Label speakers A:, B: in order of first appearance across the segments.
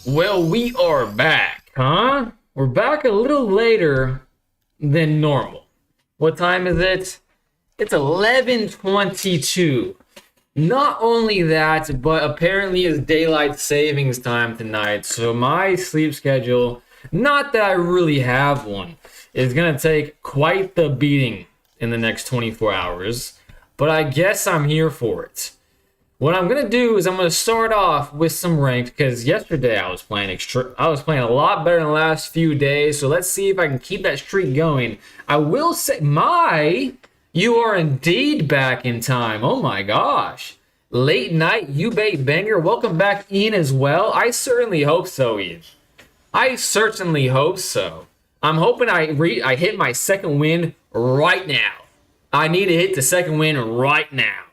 A: Well, we are back, huh? We're back a little later than normal. What time is it? It's 11:22. Not only that, but apparently it's daylight savings time tonight, so my sleep schedule, not that I really have one, is gonna take quite the beating in the next 24 hours, but I guess I'm here for it. What I'm gonna do is I'm gonna start off with some ranked because yesterday I was playing a lot better than the last few days. So let's see if I can keep that streak going. I will say, you are indeed back in time. Oh my gosh, late night Ubate banger. Welcome back, Ian, as well. I certainly hope so, Ian. I certainly hope so. I'm hoping I hit my second win right now. I need to hit the second win right now.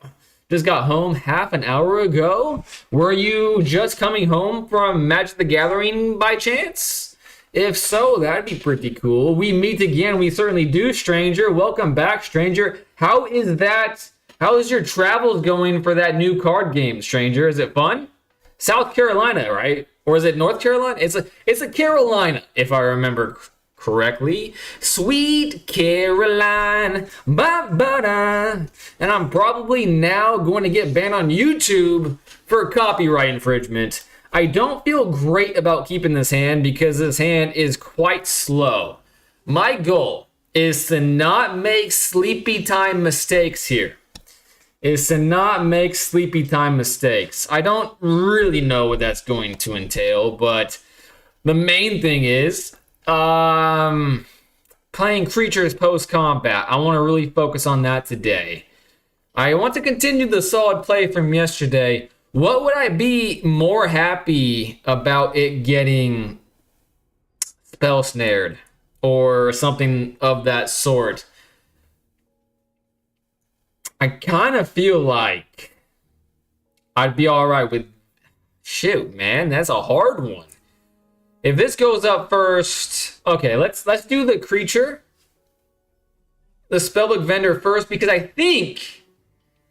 A: Just got home half an hour ago. Were you just coming home from Magic the Gathering by chance? If so, that'd be pretty cool. We meet again. We certainly do, stranger. Welcome back, stranger. How is that? How is your travels going for that new card game, stranger? Is it fun? South Carolina, right? Or is it North Carolina? It's a Carolina, if I remember correctly. Sweet Caroline, ba-ba-da. And I'm probably now going to get banned on YouTube for copyright infringement. I don't feel great about keeping this hand because this hand is quite slow. My goal is to not make sleepy time mistakes here. I don't really know what that's going to entail, but the main thing is playing creatures post combat. I want to really focus on that today. I want to continue the solid play from yesterday. What would I be more happy about it getting spell snared or something of that sort? I kind of feel like I'd be all right with, shoot, man, that's a hard one. If this goes up first, okay, let's do the creature, the spellbook vendor first, because I think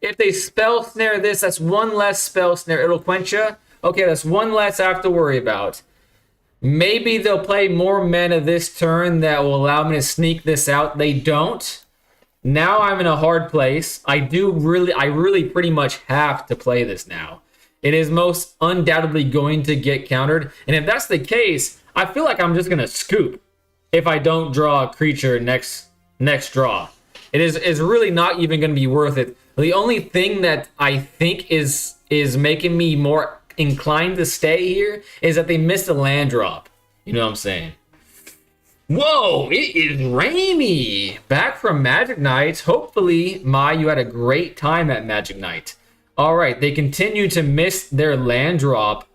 A: if they spell snare this, that's one less spell snare. It'll quench you. Okay, that's one less I have to worry about. Maybe they'll play more mana this turn that will allow me to sneak this out. They don't. Now I'm in a hard place. I really pretty much have to play this now. It is most undoubtedly going to get countered. And if that's the case, I feel like I'm just going to scoop if I don't draw a creature next draw. It's really not even going to be worth it. The only thing that I think is making me more inclined to stay here is that they missed a land drop. You know what I'm saying? Whoa, it is rainy. Back from Magic Night. Hopefully, you had a great time at Magic Night. All right, they continue to miss their land drop,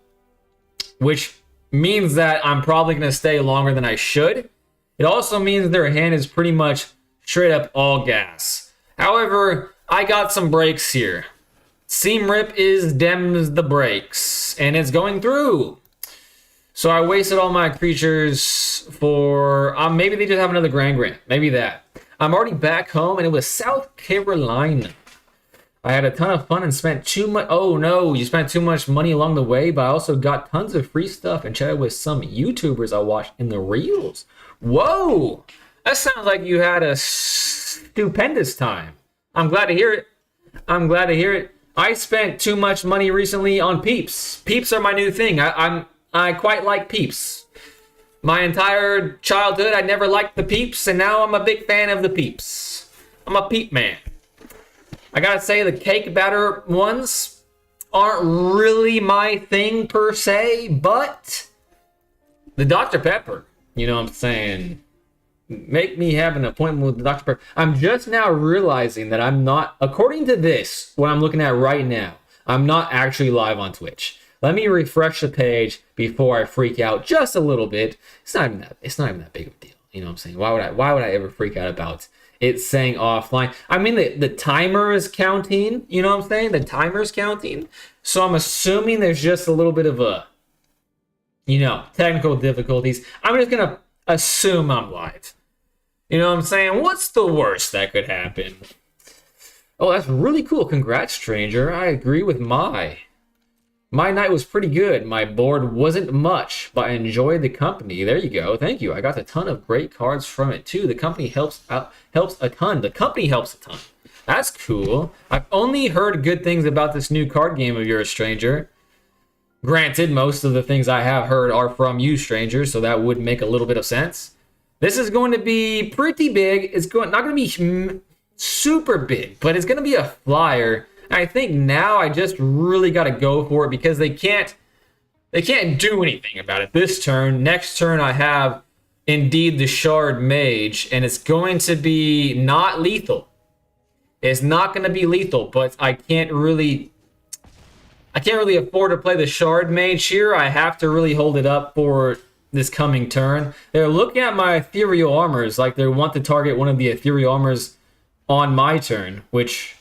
A: which means that I'm probably going to stay longer than I should. It also means their hand is pretty much straight up all gas. However, I got some breaks here. Seam Rip is dems the breaks, and it's going through. So I wasted all my creatures for, maybe they just have another Grand. Maybe that. I'm already back home, and it was South Carolina. I had a ton of fun and spent too much. Oh no, you spent too much money along the way, but I also got tons of free stuff and chatted with some YouTubers I watched in the reels. Whoa, that sounds like you had a stupendous time. I'm glad to hear it. I spent too much money recently on Peeps. Peeps are my new thing. I quite like Peeps. My entire childhood, I never liked the Peeps, and now I'm a big fan of the Peeps. I'm a Peep man. I gotta say, the cake batter ones aren't really my thing per se, but the Dr. Pepper, you know what I'm saying, make me have an appointment with the Dr. Pepper. I'm just now realizing that I'm not, according to this, what I'm looking at right now, I'm not actually live on Twitch. Let me refresh the page before I freak out just a little bit. It's not even that big of a deal. You know what I'm saying? Why would I ever freak out about it's saying offline? I mean, the timer is counting. You know what I'm saying? The timer's counting. So I'm assuming there's just a little bit of a, technical difficulties. I'm just going to assume I'm live. You know what I'm saying? What's the worst that could happen? Oh, that's really cool. Congrats, stranger. I agree with Mai. My night was pretty good. My board wasn't much, but I enjoyed the company. There you go. Thank you. I got a ton of great cards from it too. The company helps a ton. The company helps a ton. That's cool. I've only heard good things about this new card game of yours, stranger. Granted, most of the things I have heard are from you, stranger, so that would make a little bit of sense. This is going to be pretty big. It's not going to be super big, but it's going to be a flyer. I think now I just really got to go for it because they can't do anything about it this turn. Next turn I have indeed the Shard Mage, and it's going to be not lethal. It's not going to be lethal, but I can't really afford to play the Shard Mage here. I have to really hold it up for this coming turn. They're looking at my ethereal armors like they want to target one of the ethereal armors on my turn, which,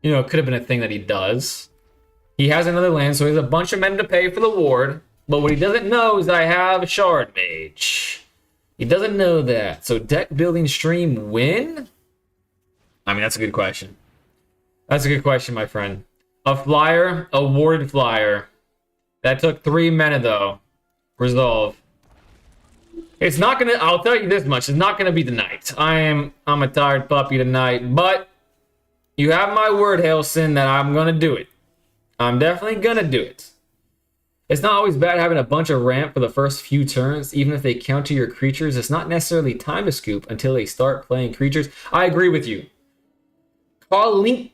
A: you know, could have been a thing that he does. He has another land, so he has a bunch of men to pay for the ward. But what he doesn't know is that I have a Shard Mage. He doesn't know that. So deck building stream win? I mean, that's a good question. That's a good question, my friend. A flyer, a warded flyer. That took 3 mana, though. Resolve. It's not gonna, I'll tell you this much, it's not gonna be tonight. I'm a tired puppy tonight, but you have my word, Hailson, that I'm gonna do it. I'm definitely gonna do it. It's not always bad having a bunch of ramp for the first few turns, even if they counter your creatures. It's not necessarily time to scoop until they start playing creatures. I agree with you. Kalinko.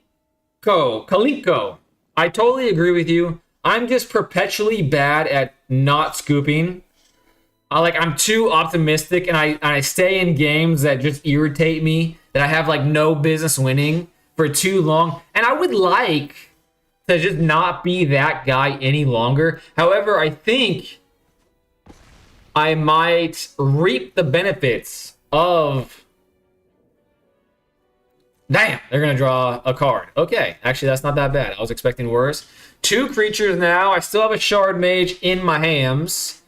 A: I totally agree with you. I'm just perpetually bad at not scooping. I'm too optimistic, and I stay in games that just irritate me, that I have like no business winning for too long. And I would like to just not be that guy any longer. However, I think I might reap the benefits of... Damn, they're going to draw a card. Okay, actually, that's not that bad. I was expecting worse. 2 creatures now. I still have a Shard Mage in my hands.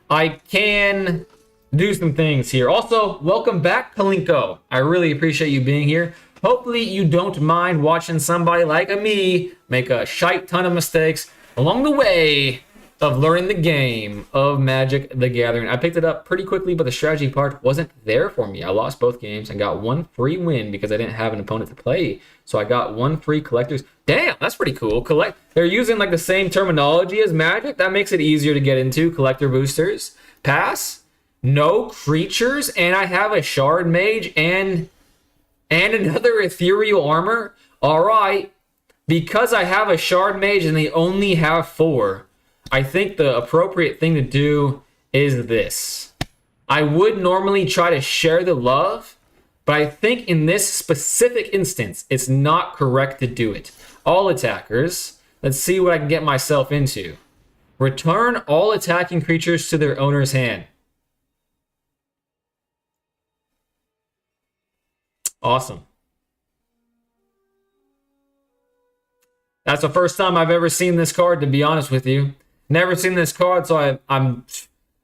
A: I can do some things here. Also, welcome back, Kalinko. I really appreciate you being here. Hopefully, you don't mind watching somebody like me make a shite ton of mistakes along the way of learning the game of Magic the Gathering. I picked it up pretty quickly, but the strategy part wasn't there for me. I lost both games and got 1 free win because I didn't have an opponent to play. So I got 1 free collectors. Damn, that's pretty cool. They're using like the same terminology as Magic. That makes it easier to get into. Collector boosters. Pass. No creatures. And I have a Shard Mage and another ethereal armor. All right. Because I have a Shard Mage and they only have 4, I think the appropriate thing to do is this. I would normally try to share the love, but I think in this specific instance, it's not correct to do it. All attackers, let's see what I can get myself into. Return all attacking creatures to their owner's hand. Awesome. That's the first time I've ever seen this card, to be honest with you. Never seen this card, so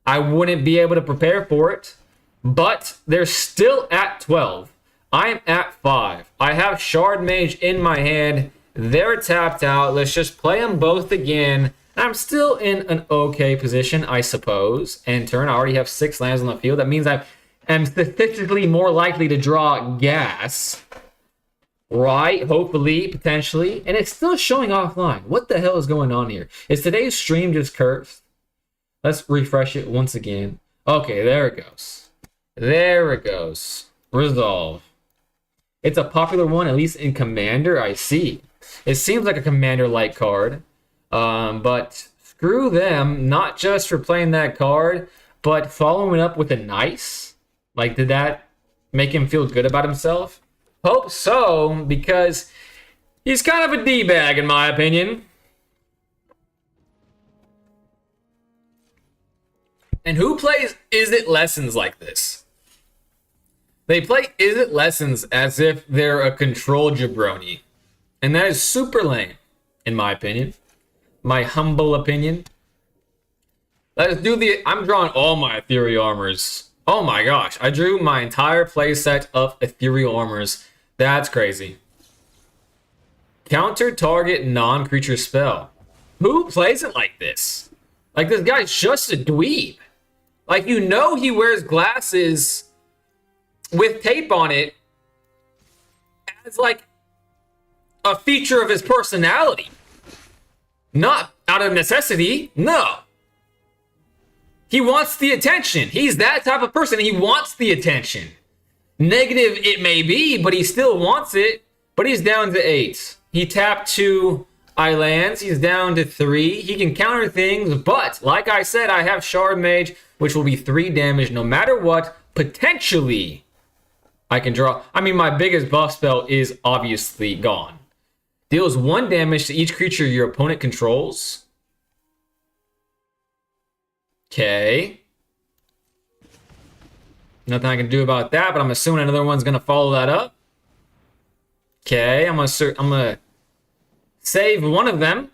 A: I wouldn't be able to prepare for it. But they're still at 12. I'm at 5. I have Shard Mage in my hand. They're tapped out. Let's just play them both again. I'm still in an okay position, I suppose. End turn, I already have 6 lands on the field. That means I am statistically more likely to draw gas. Right, hopefully, potentially. And it's still showing offline. What the hell is going on here? Is today's stream just cursed? Let's refresh it once again. Okay, there it goes. There it goes. Resolve. It's a popular one, at least in Commander, I see. It seems like a Commander-like card. But screw them, not just for playing that card, but following up with a nice. Like, did that make him feel good about himself? Hope so, because he's kind of a D-bag in my opinion. And who plays Is It Lessons like this? They play Is It Lessons as if they're a control jabroni. And that is super lame, in my opinion. My humble opinion. Let's do I'm drawing all my ethereal armors. Oh my gosh, I drew my entire playset of ethereal armors. That's crazy. Counter target non-creature spell. Who plays it like this? Like, this guy's just a dweeb. Like, you know he wears glasses with tape on it as, like, a feature of his personality. Not out of necessity. No. He wants the attention. He's that type of person. He wants the attention. Negative it may be, but he still wants it. But he's down to 8. He tapped 2 islands. He's down to 3. He can counter things, but like I said, I have Shard Mage, which will be 3 damage no matter what. Potentially, I can draw. I mean, my biggest buff spell is obviously gone. Deals 1 damage to each creature your opponent controls. Okay. Nothing I can do about that, but I'm assuming another one's going to follow that up. Okay, I'm gonna save one of them.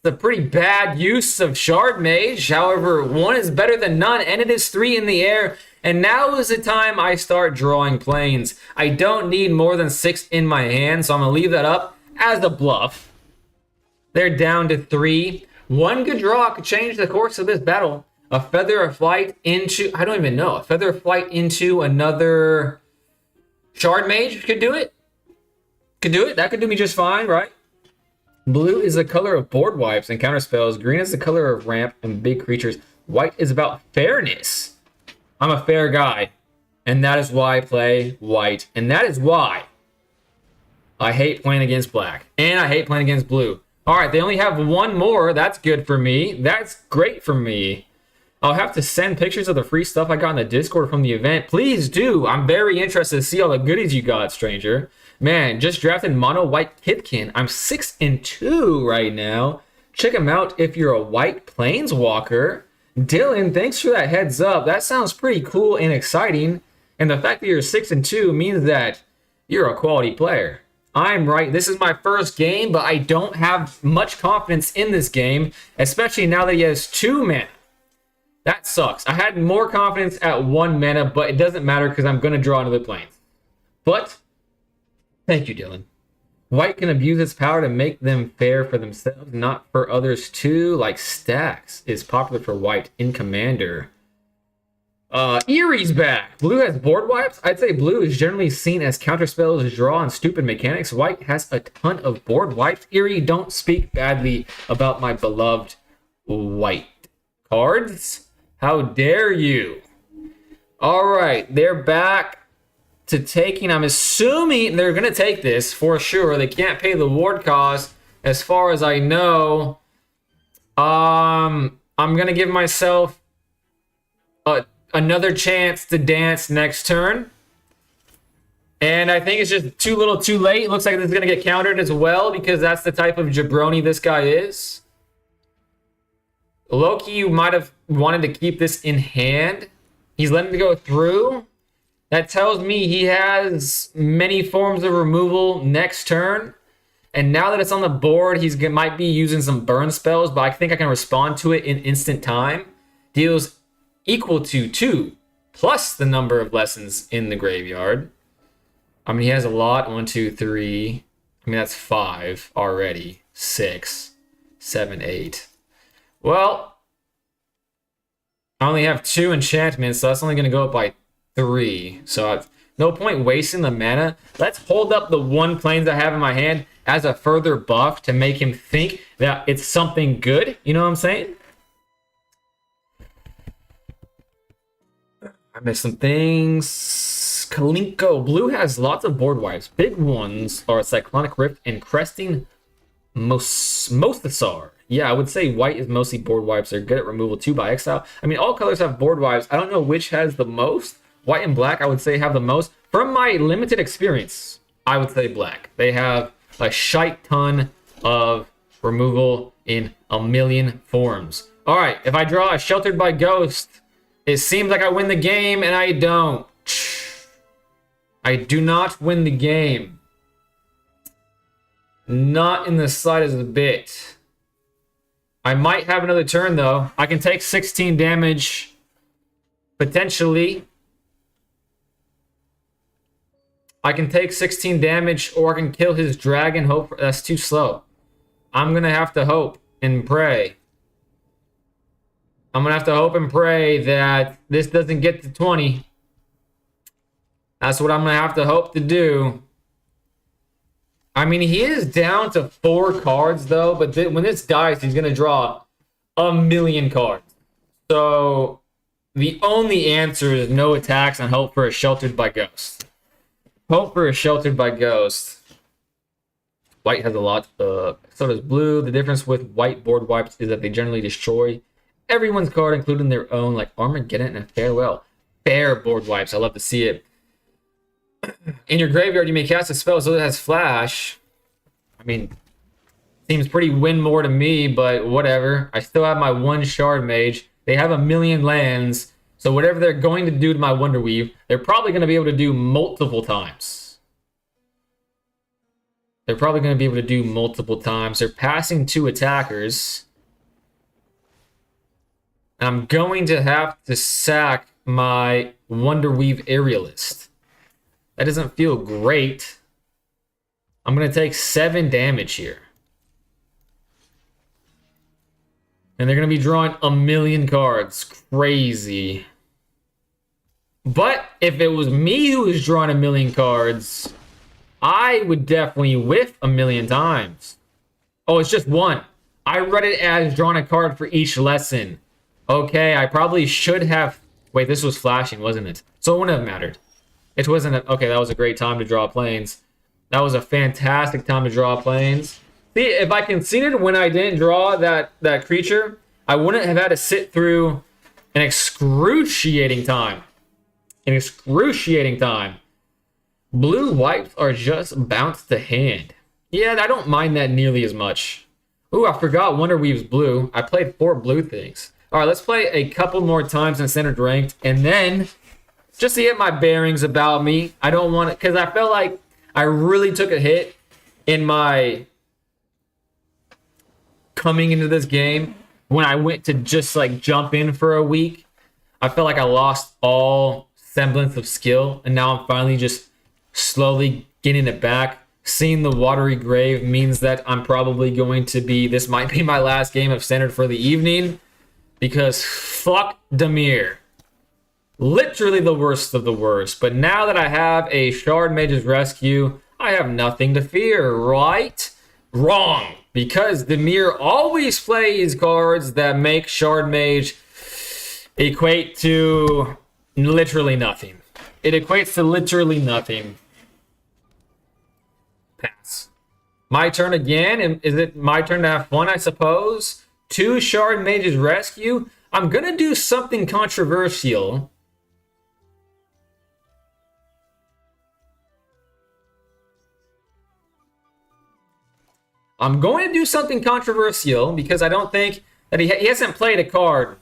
A: It's a pretty bad use of Shard Mage. However, 1 is better than none, and it is 3 in the air. And now is the time I start drawing planes. I don't need more than 6 in my hand, so I'm gonna leave that up as a bluff. They're down to 3. 1 good draw could change the course of this battle. A Feather of Flight into, I don't even know, a Feather of Flight into another Shard Mage could do it. Could do it. That could do me just fine, right? Blue is the color of board wipes and counter spells. Green is the color of ramp and big creatures. White is about fairness. I'm a fair guy, and that is why I play white, and that is why I hate playing against black, and I hate playing against blue. All right, they only have 1 more. That's good for me. That's great for me. I'll have to send pictures of the free stuff I got in the Discord from the event. Please do. I'm very interested to see all the goodies you got, stranger. Man, just drafted Mono White Kidkin. I'm 6-2 right now. Check him out if you're a white planeswalker. Dylan, thanks for that heads up. That sounds pretty cool and exciting. And the fact that you're 6-2 means that you're a quality player. I'm right. This is my first game, but I don't have much confidence in this game, especially now that he has 2 mana. That sucks. I had more confidence at 1 mana, but it doesn't matter because I'm going to draw another plane. But, thank you, Dylan. White can abuse its power to make them fair for themselves, not for others too, like Stacks is popular for white in Commander. Erie's back. Blue has board wipes. I'd say blue is generally seen as counter spells, draw, and stupid mechanics. White has a ton of board wipes. Erie, don't speak badly about my beloved white cards. How dare you? All right, they're back to taking. I'm assuming they're going to take this for sure. They can't pay the ward cost as far as I know. I'm going to give myself another chance to dance next turn. And I think it's just too little too late. It looks like this is going to get countered as well because that's the type of jabroni this guy is. Loki, you might have wanted to keep this in hand. He's letting it go through. That tells me he has many forms of removal next turn. And now that it's on the board, might be using some burn spells, but I think I can respond to it in instant time. Deals equal to 2 plus the number of lessons in the graveyard. I mean, he has a lot. 1, 2, 3. I mean, that's 5 already. 6, 7, 8. Well, I only have 2 enchantments, so that's only going to go up by 3. So no point wasting the mana. Let's hold up the 1 planes I have in my hand as a further buff to make him think that it's something good. You know what I'm saying? I missed some things. Kalinko. Blue has lots of board wipes. Big ones are Cyclonic Rift and Cresting Mosthasar. Yeah, I would say white is mostly board wipes. They're good at removal too by exile. I mean, all colors have board wipes. I don't know which has the most. White and black, I would say, have the most. From my limited experience, I would say black. They have a shite ton of removal in a million forms. All right, if I draw a Sheltered by Ghost, it seems like I win the game, and I don't. I do not win the game. Not in the slightest bit. I might have another turn, though. I can take 16 damage, potentially. I can take 16 damage, or I can kill his dragon. Hope that's too slow. I'm going to have to hope and pray. I'm going to have to hope and pray that this doesn't get to 20. That's what I'm going to have to hope to do. I mean, he is down to 4 cards, though. But when this dies, he's going to draw a million cards. So the only answer is no attacks and hope for a Sheltered by Ghost. Hope for a Sheltered by Ghost. White has a lot. So does blue. The difference with white board wipes is that they generally destroy everyone's card, including their own, like Armageddon and Farewell. Fair board wipes. I love to see it. In your graveyard, you may cast a spell so it has flash. I mean, seems pretty win more to me, but whatever. I still have my 1 Shard Mage. They have a million lands, so whatever they're going to do to my Wonder Weave, they're probably going to be able to do multiple times. They're probably going to be able to do multiple times. They're passing 2 attackers. I'm going to have to sack my Wonder Weave Aerialist. That doesn't feel great. I'm going to take 7 damage here. And they're going to be drawing a million cards. Crazy. But if it was me who was drawing a million cards, I would definitely whiff a million times. Oh, it's just 1. I read it as drawing a card for each lesson. Okay, I probably should have... Wait, this was flashing, wasn't it? So it wouldn't have mattered. It wasn't... Okay, that was a great time to draw planes. That was a fantastic time to draw planes. See, if I conceded when I didn't draw that creature, I wouldn't have had to sit through an excruciating time. An excruciating time. Blue wipes are just bounce to hand. Yeah, I don't mind that nearly as much. Ooh, I forgot Wonder Weave's blue. I played 4 blue things. All right, let's play a couple more times in Standard Ranked, and then just to get my bearings about me. I don't want it, because I felt like I really took a hit in my coming into this game when I went to just like jump in for a week. I felt like I lost all semblance of skill, and now I'm finally just slowly getting it back. Seeing the Watery Grave means that I'm probably going to be... This might be my last game of Standard for the evening, because fuck Dimir. Literally the worst of the worst. But now that I have a Shard Mage's Rescue, I have nothing to fear, right? Wrong. Because Dimir always plays cards that make Shard Mage equate to literally nothing. It equates to literally nothing. Pass. My turn again. And is it my turn to have fun, I suppose? 2 Shard Mage's Rescue. I'm going to do something controversial. I'm going to do something controversial because I don't think that he hasn't played a card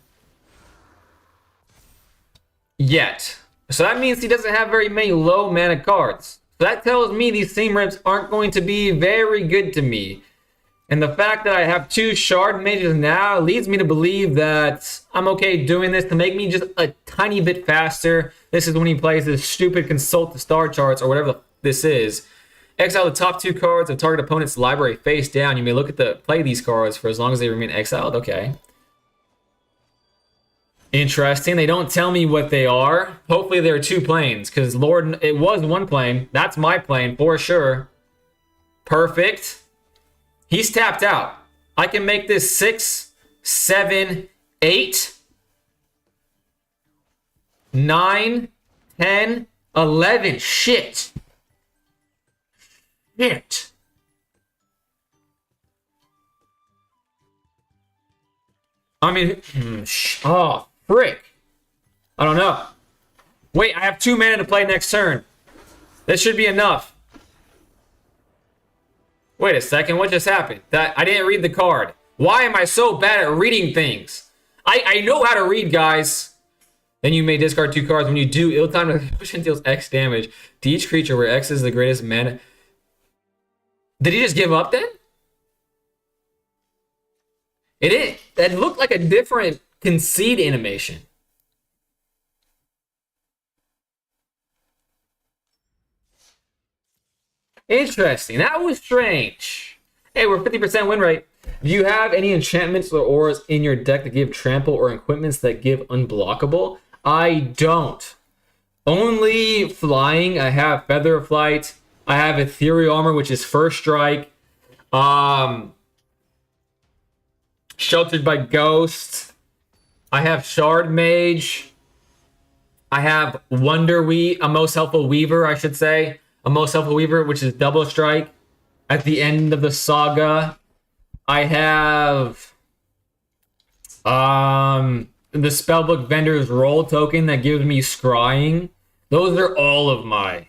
A: yet. So that means he doesn't have very many low mana cards. So that tells me these Seam Rips aren't going to be very good to me. And the fact that I have 2 Shard Mages now leads me to believe that I'm okay doing this to make me just a tiny bit faster. This is when he plays this stupid Consult the Star Charts or whatever this is. Exile the top 2 cards of target opponent's library face down. You may look at play these cards for as long as they remain exiled. Okay. Interesting. They don't tell me what they are. Hopefully there are 2 planes, because Lord, it was 1 plane. That's my plane for sure. Perfect. He's tapped out. I can make this 6, 7, 8, 9, 10, 11. Shit. Shit. I mean, oh, frick. I don't know. Wait, I have 2 mana to play next turn. This should be enough. Wait a second, what just happened? I didn't read the card. Why am I so bad at reading things? I know how to read, guys. Then you may discard 2 cards. When you do, ill-timed execution deals X damage to each creature where X is the greatest mana. Did he just give up then? That looked like a different concede animation. Interesting. That was strange. Hey, we're 50% win rate. Do you have any enchantments or auras in your deck that give trample or equipments that give unblockable? I don't. Only flying. I have Feather of Flight. I have Ethereal Armor, which is first strike. Sheltered by Ghost. I have Shard Mage. I have a Most Helpful Weaver, I should say. A Most Helpful Weaver, which is double strike at the end of the saga. I have the Spellbook Vendor's Roll token that gives me scrying. Those are all of my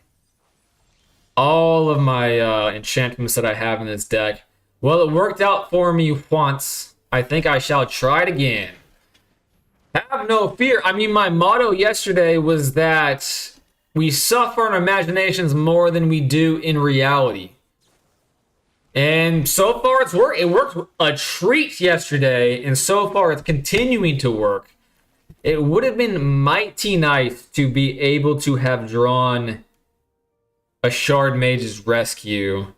A: enchantments that I have in this deck. Well, it worked out for me once. I think I shall try it again. Have no fear. I mean, my motto yesterday was that we suffer in our imaginations more than we do in reality. And so far it's worked. It worked a treat yesterday, and so far it's continuing to work. It would have been mighty nice to be able to have drawn a Shard Mage's Rescue.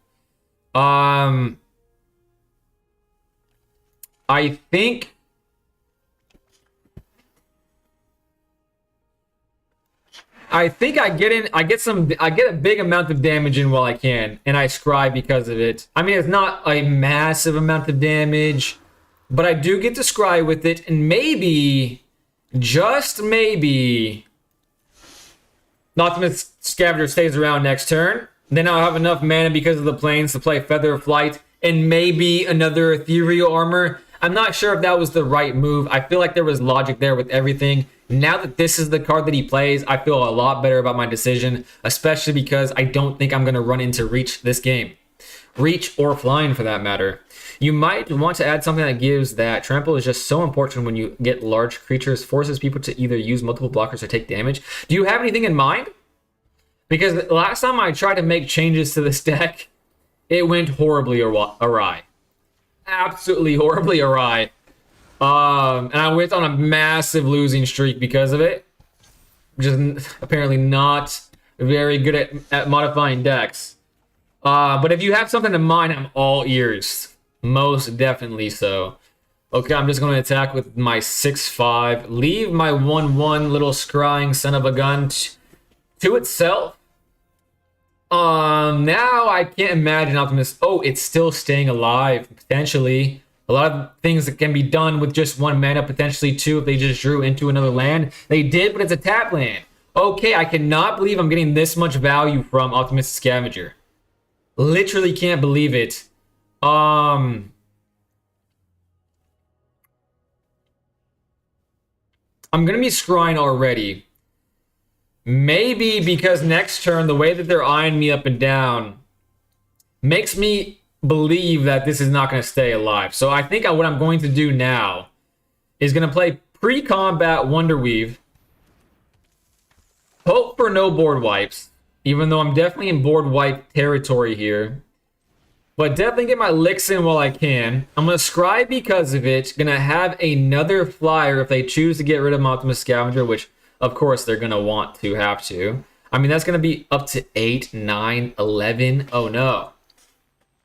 A: I think I get a big amount of damage in while I can, and I scry because of it. I mean, it's not a massive amount of damage, but I do get to scry with it, and maybe, just maybe, Optimus Scavenger stays around next turn. Then I'll have enough mana because of the planes to play Feather of Flight, and maybe another Ethereal Armor. I'm not sure if that was the right move. I feel like there was logic there with everything. Now that this is the card that he plays, I feel a lot better about my decision, especially because I don't think I'm going to run into Reach this game. Reach or Flying for that matter. You might want to add something that gives that trample is just so important when you get large creatures, forces people to either use multiple blockers or take damage. Do you have anything in mind? Because last time I tried to make changes to this deck, it went horribly awry. Absolutely horribly awry. And I went on a massive losing streak because of it. Just apparently not very good at modifying decks. But if you have something in mind, I'm all ears. Most definitely so. Okay, I'm just going to attack with my 6/5. Leave my 1/1 little scrying son of a gun to itself. Now I can't imagine Optimus. Oh, it's still staying alive, potentially. A lot of things that can be done with just 1 mana, potentially 2 if they just drew into another land. They did, but it's a tap land. Okay, I cannot believe I'm getting this much value from Optimus Scavenger. Literally can't believe it. I'm gonna be scrying already. Maybe because next turn, the way that they're eyeing me up and down makes me believe that this is not going to stay alive. So I think what I'm going to do now is going to play pre-combat Wonder Weave. Hope for no board wipes, even though I'm definitely in board wipe territory here. But definitely get my licks in while I can. I'm going to scry because of it. Going to have another flyer if they choose to get rid of Optimus Scavenger, which of course they're going to want to have to. I mean, that's going to be up to 8, 9, 11. Oh no.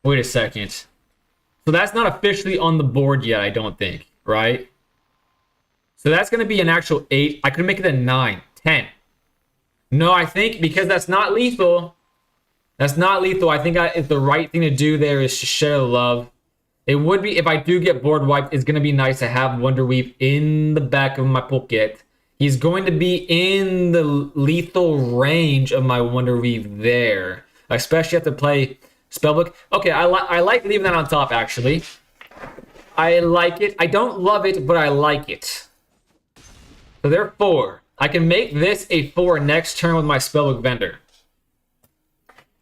A: Wait a second. So that's not officially on the board yet, I don't think, right? So that's going to be an actual 8. I could make it a 9, 10. No, I think because that's not lethal. That's not lethal. I think if the right thing to do there is to share love. It would be, if I do get board wiped, it's going to be nice to have Wonder Weave in the back of my pocket. He's going to be in the lethal range of my Wonder Weave there. I especially have to play Spellbook. Okay, I like leaving that on top, actually. I like it. I don't love it, but I like it. So therefore, I can make this a 4 next turn with my Spellbook Vendor.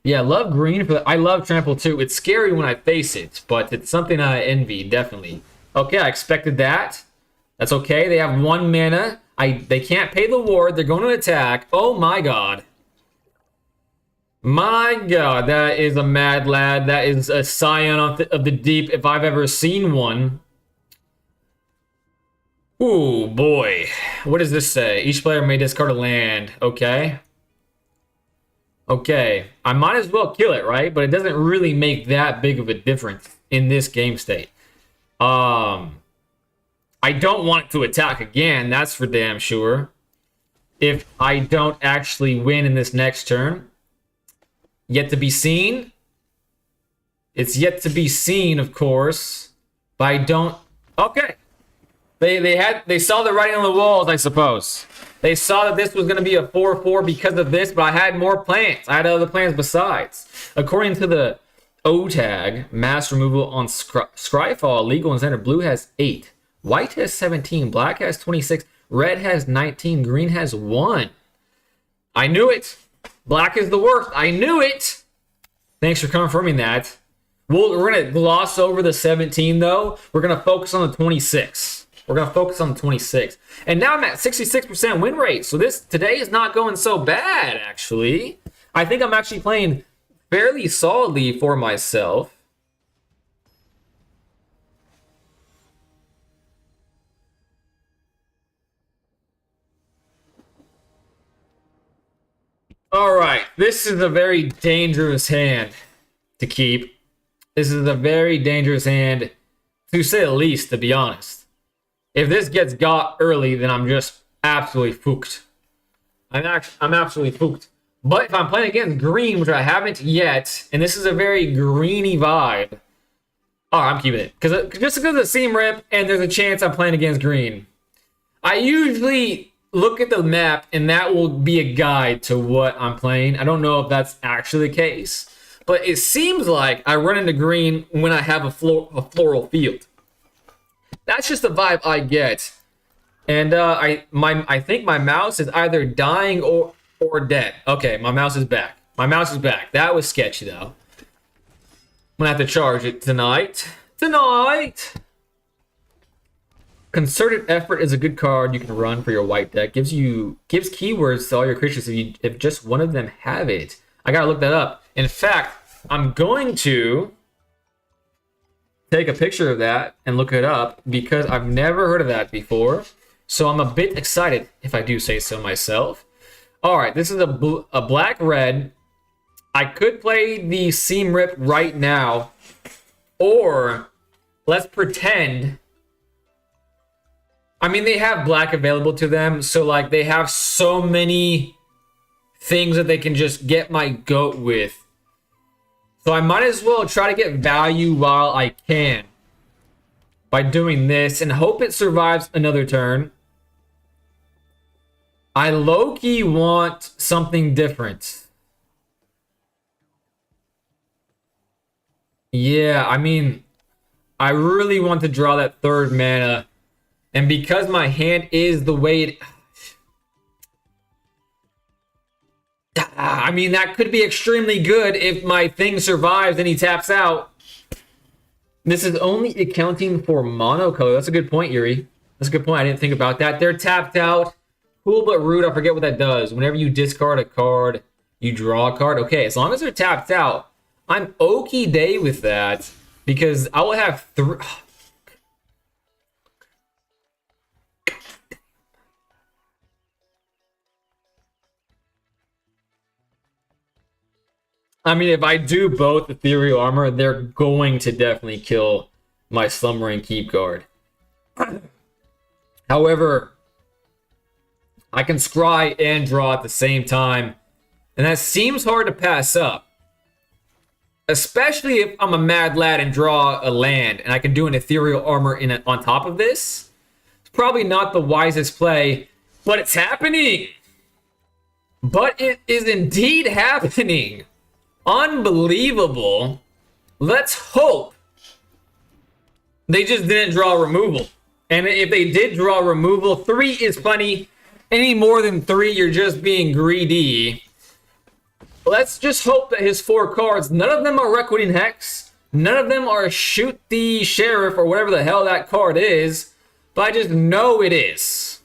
A: Yeah, love green. I love trample too. It's scary when I face it, but it's something I envy, definitely. Okay, I expected that. That's okay. They have 1 mana. They can't pay the ward. They're going to attack. Oh my god. My god, that is a mad lad. That is a scion of the deep if I've ever seen one. Ooh, boy. What does this say? Each player may discard a land. Okay. Okay. I might as well kill it, right? But it doesn't really make that big of a difference in this game state. I don't want it to attack again, that's for damn sure. If I don't actually win in this next turn. Yet to be seen. It's yet to be seen, of course. But I don't... Okay. They saw the writing on the walls, I suppose. They saw that this was going to be a 4-4 because of this, but I had more plans. I had other plans besides. According to the O-tag, mass removal on Scryfall, legal in center. Blue has 8. White has 17. Black has 26. Red has 19. Green has 1. I knew it. Black is the worst. I knew it. Thanks for confirming that. We're going to gloss over the 17, though. We're going to focus on the 26. We're going to focus on the 26. And now I'm at 66% win rate. So today is not going so bad, actually. I think I'm actually playing fairly solidly for myself. All right. This is a very dangerous hand to keep. This is a very dangerous hand, to say the least, to be honest. If this gets got early, then I'm just absolutely fooked. I'm absolutely fooked. But if I'm playing against green, which I haven't yet, and this is a very greeny vibe, oh, I'm keeping it. Just because of the seam rip, and there's a chance I'm playing against green. I usually look at the map, and that will be a guide to what I'm playing. I don't know if that's actually the case, but it seems like I run into green when I have a floral field. That's just the vibe I get. And I think my mouse is either dying or dead. Okay, my mouse is back. My mouse is back. That was sketchy, though. I'm gonna have to charge it tonight. Concerted Effort is a good card you can run for your white deck. Gives keywords to all your creatures if just one of them have it. I gotta look that up. In fact, I'm going to take a picture of that and look it up because I've never heard of that before. So I'm a bit excited, if I do say so myself. All right, this is a black-red. I could play the seam rip right now, or let's pretend. I mean, they have black available to them, so like they have so many things that they can just get my goat with. So I might as well try to get value while I can by doing this and hope it survives another turn. I low-key want something different. Yeah, I mean, I really want to draw that third mana. And because my hand is the way it... I mean, that could be extremely good if my thing survives and he taps out. This is only accounting for monocolor. That's a good point, Yuri. That's a good point. I didn't think about that. They're tapped out. Cool but rude. I forget what that does. Whenever you discard a card, you draw a card. Okay, as long as they're tapped out, I'm okie day with that because I will have 3... I mean, if I do both Ethereal Armor, they're going to definitely kill my Slumbering Keep card. However, I can scry and draw at the same time, and that seems hard to pass up. Especially if I'm a mad lad and draw a land, and I can do an Ethereal Armor on top of this. It's probably not the wisest play, but it's happening! But it is indeed happening! Unbelievable. Let's hope they just didn't draw removal. And if they did draw removal, 3 is plenty. Any more than 3, you're just being greedy. Let's just hope that his 4 cards, none of them are Requiting Hex. None of them are Shoot the Sheriff or whatever the hell that card is. But I just know it is.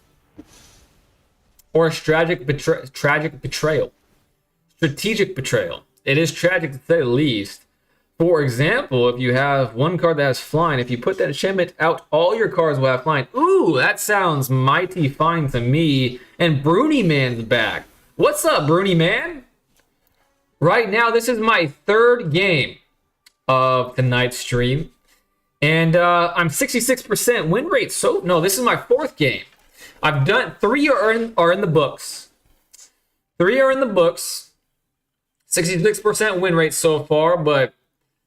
A: Or a tragic betrayal. Strategic betrayal. It is tragic to say the least. For example, if you have one card that has flying, if you put that enchantment out, all your cards will have flying. Ooh, that sounds mighty fine to me. And Bruni Man's back. What's up, Bruni Man? Right now, this is my 3rd game of tonight's stream. And I'm 66% win rate. So, no, this is my 4th game. I've done 3 are in the books. 3 are in the books. 66% win rate so far, but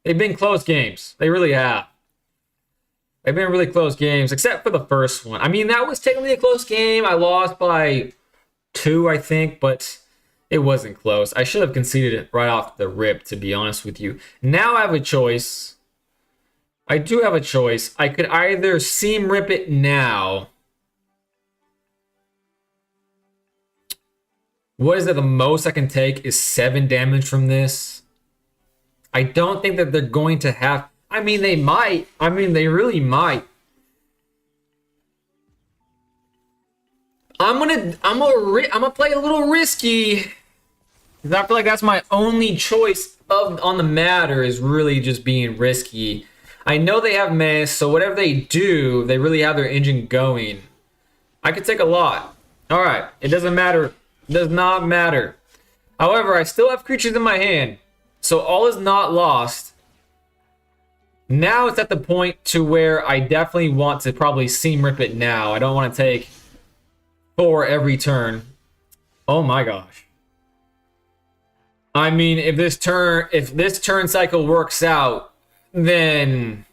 A: they've been close games. They really have. They've been really close games, except for the first one. I mean, that was technically a close game. I lost by 2, I think, but it wasn't close. I should have conceded it right off the rip, to be honest with you. Now I have a choice. I do have a choice. I could either seam rip it now. What is it? The most I can take is 7 damage from this. I don't think that they're going to have... I mean, they might. I mean, they really might. I'm gonna play a little risky. Because I feel like that's my only choice on the matter, is really just being risky. I know they have mace, so whatever they do, they really have their engine going. I could take a lot. Alright, it doesn't matter. It does not matter. However, I still have creatures in my hand, so all is not lost. Now it's at the point to where I definitely want to probably seam rip it now. I don't want to take 4 every turn. Oh my gosh. I mean, if this turn cycle works out, then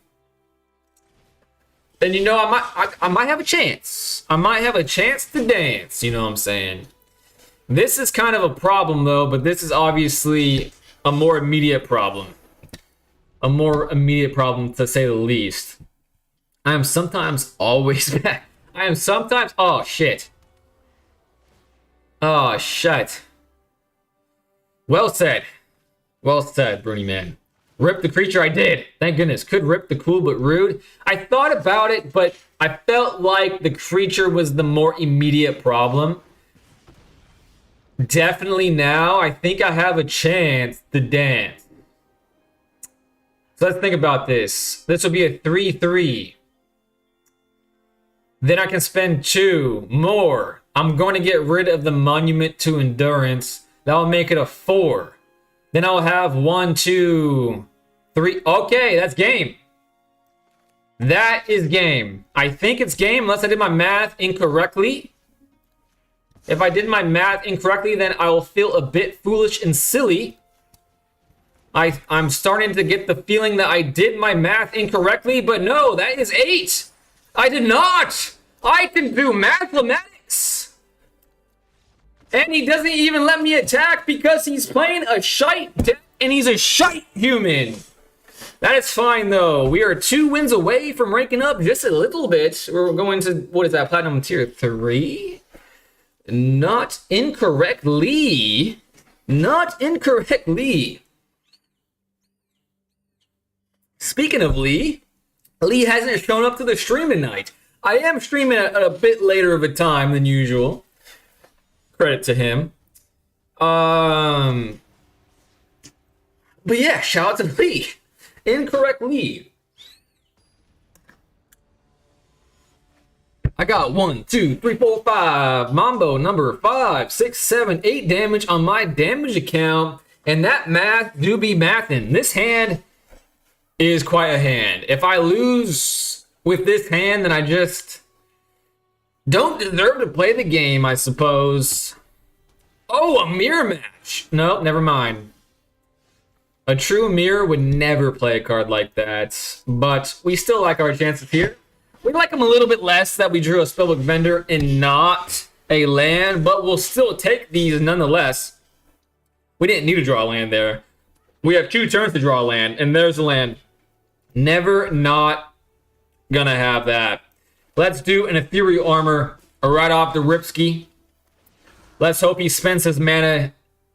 A: you know, I might have a chance. I might have a chance to dance, you know what I'm saying? This is kind of a problem though, but this is obviously a more immediate problem. A more immediate problem, to say the least. I am sometimes always back. I am sometimes... Oh, shit. Oh, shit. Well said. Well said, Bruni man. Rip the creature, I did. Thank goodness. Could rip the cool but rude. I thought about it, but I felt like the creature was the more immediate problem. Definitely now, I think I have a chance to dance. So let's think about this. This will be a 3/3. Then I can spend 2 more. I'm going to get rid of the Monument to Endurance. That'll make it a 4. Then I'll have 1, 2, 3. Okay, that's game. That is game. I think it's game unless I did my math incorrectly. If I did my math incorrectly, then I will feel a bit foolish and silly. I'm starting to get the feeling that I did my math incorrectly, but no, that is 8. I did not. I can do mathematics. And he doesn't even let me attack because he's playing a shite deck and he's a shite human. That is fine though. We are 2 wins away from ranking up just a little bit. We're going to, what is that, Platinum Tier 3? Not incorrectly. Not incorrectly. Speaking of Lee hasn't shown up to the stream tonight. I am streaming at a bit later of a time than usual. Credit to him. But yeah, shout out to Lee. Incorrect Lee. I got 1, 2, 3, 4, 5. Mambo number 5, 6, 7, 8 damage on my damage account. And that math do be mathin'. This hand is quite a hand. If I lose with this hand, then I just don't deserve to play the game, I suppose. Oh, a mirror match. Nope, never mind. A true mirror would never play a card like that, but we still like our chances here. We like them a little bit less that we drew a Spellbook Vendor and not a land, but we'll still take these nonetheless. We didn't need to draw a land there. We have 2 turns to draw a land, and there's a land. Never not gonna have that. Let's do an Ethereal Armor right off the ripski. Let's hope he spends his mana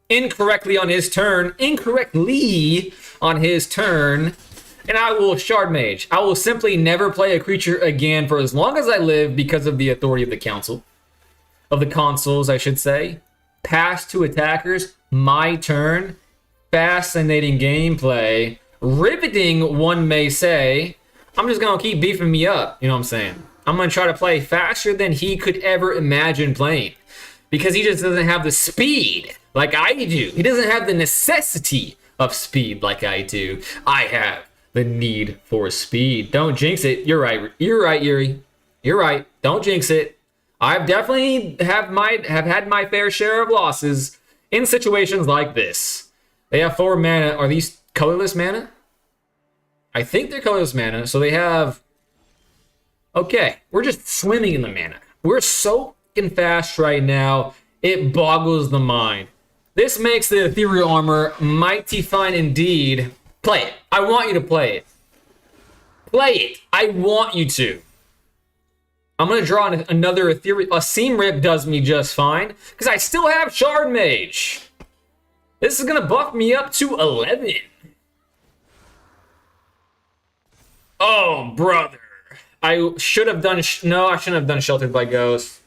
A: incorrectly on his turn. Incorrectly on his turn. And I will Shard Mage. I will simply never play a creature again for as long as I live because of the authority of the council. Of the consoles, I should say. Pass to attackers. My turn. Fascinating gameplay. Riveting, one may say. I'm just going to keep beefing me up. You know what I'm saying? I'm going to try to play faster than he could ever imagine playing. Because he just doesn't have the speed like I do. He doesn't have the necessity of speed like I do. I have the need for speed. Don't jinx it. You're right. You're right, Yuri. You're right. Don't jinx it. I've definitely have had my fair share of losses in situations like this. They have 4 mana. Are these colorless mana? I think they're colorless mana. So they have... Okay, we're just swimming in the mana. We're so fucking fast right now. It boggles the mind. This makes the Ethereal Armor mighty fine indeed. Play it. I want you to play it. Play it. I want you to. I'm going to draw another Ethereal... A Seam Rip does me just fine. Because I still have Shard Mage. This is going to buff me up to 11. Oh, brother. I should have done... No, I shouldn't have done Sheltered by Ghost.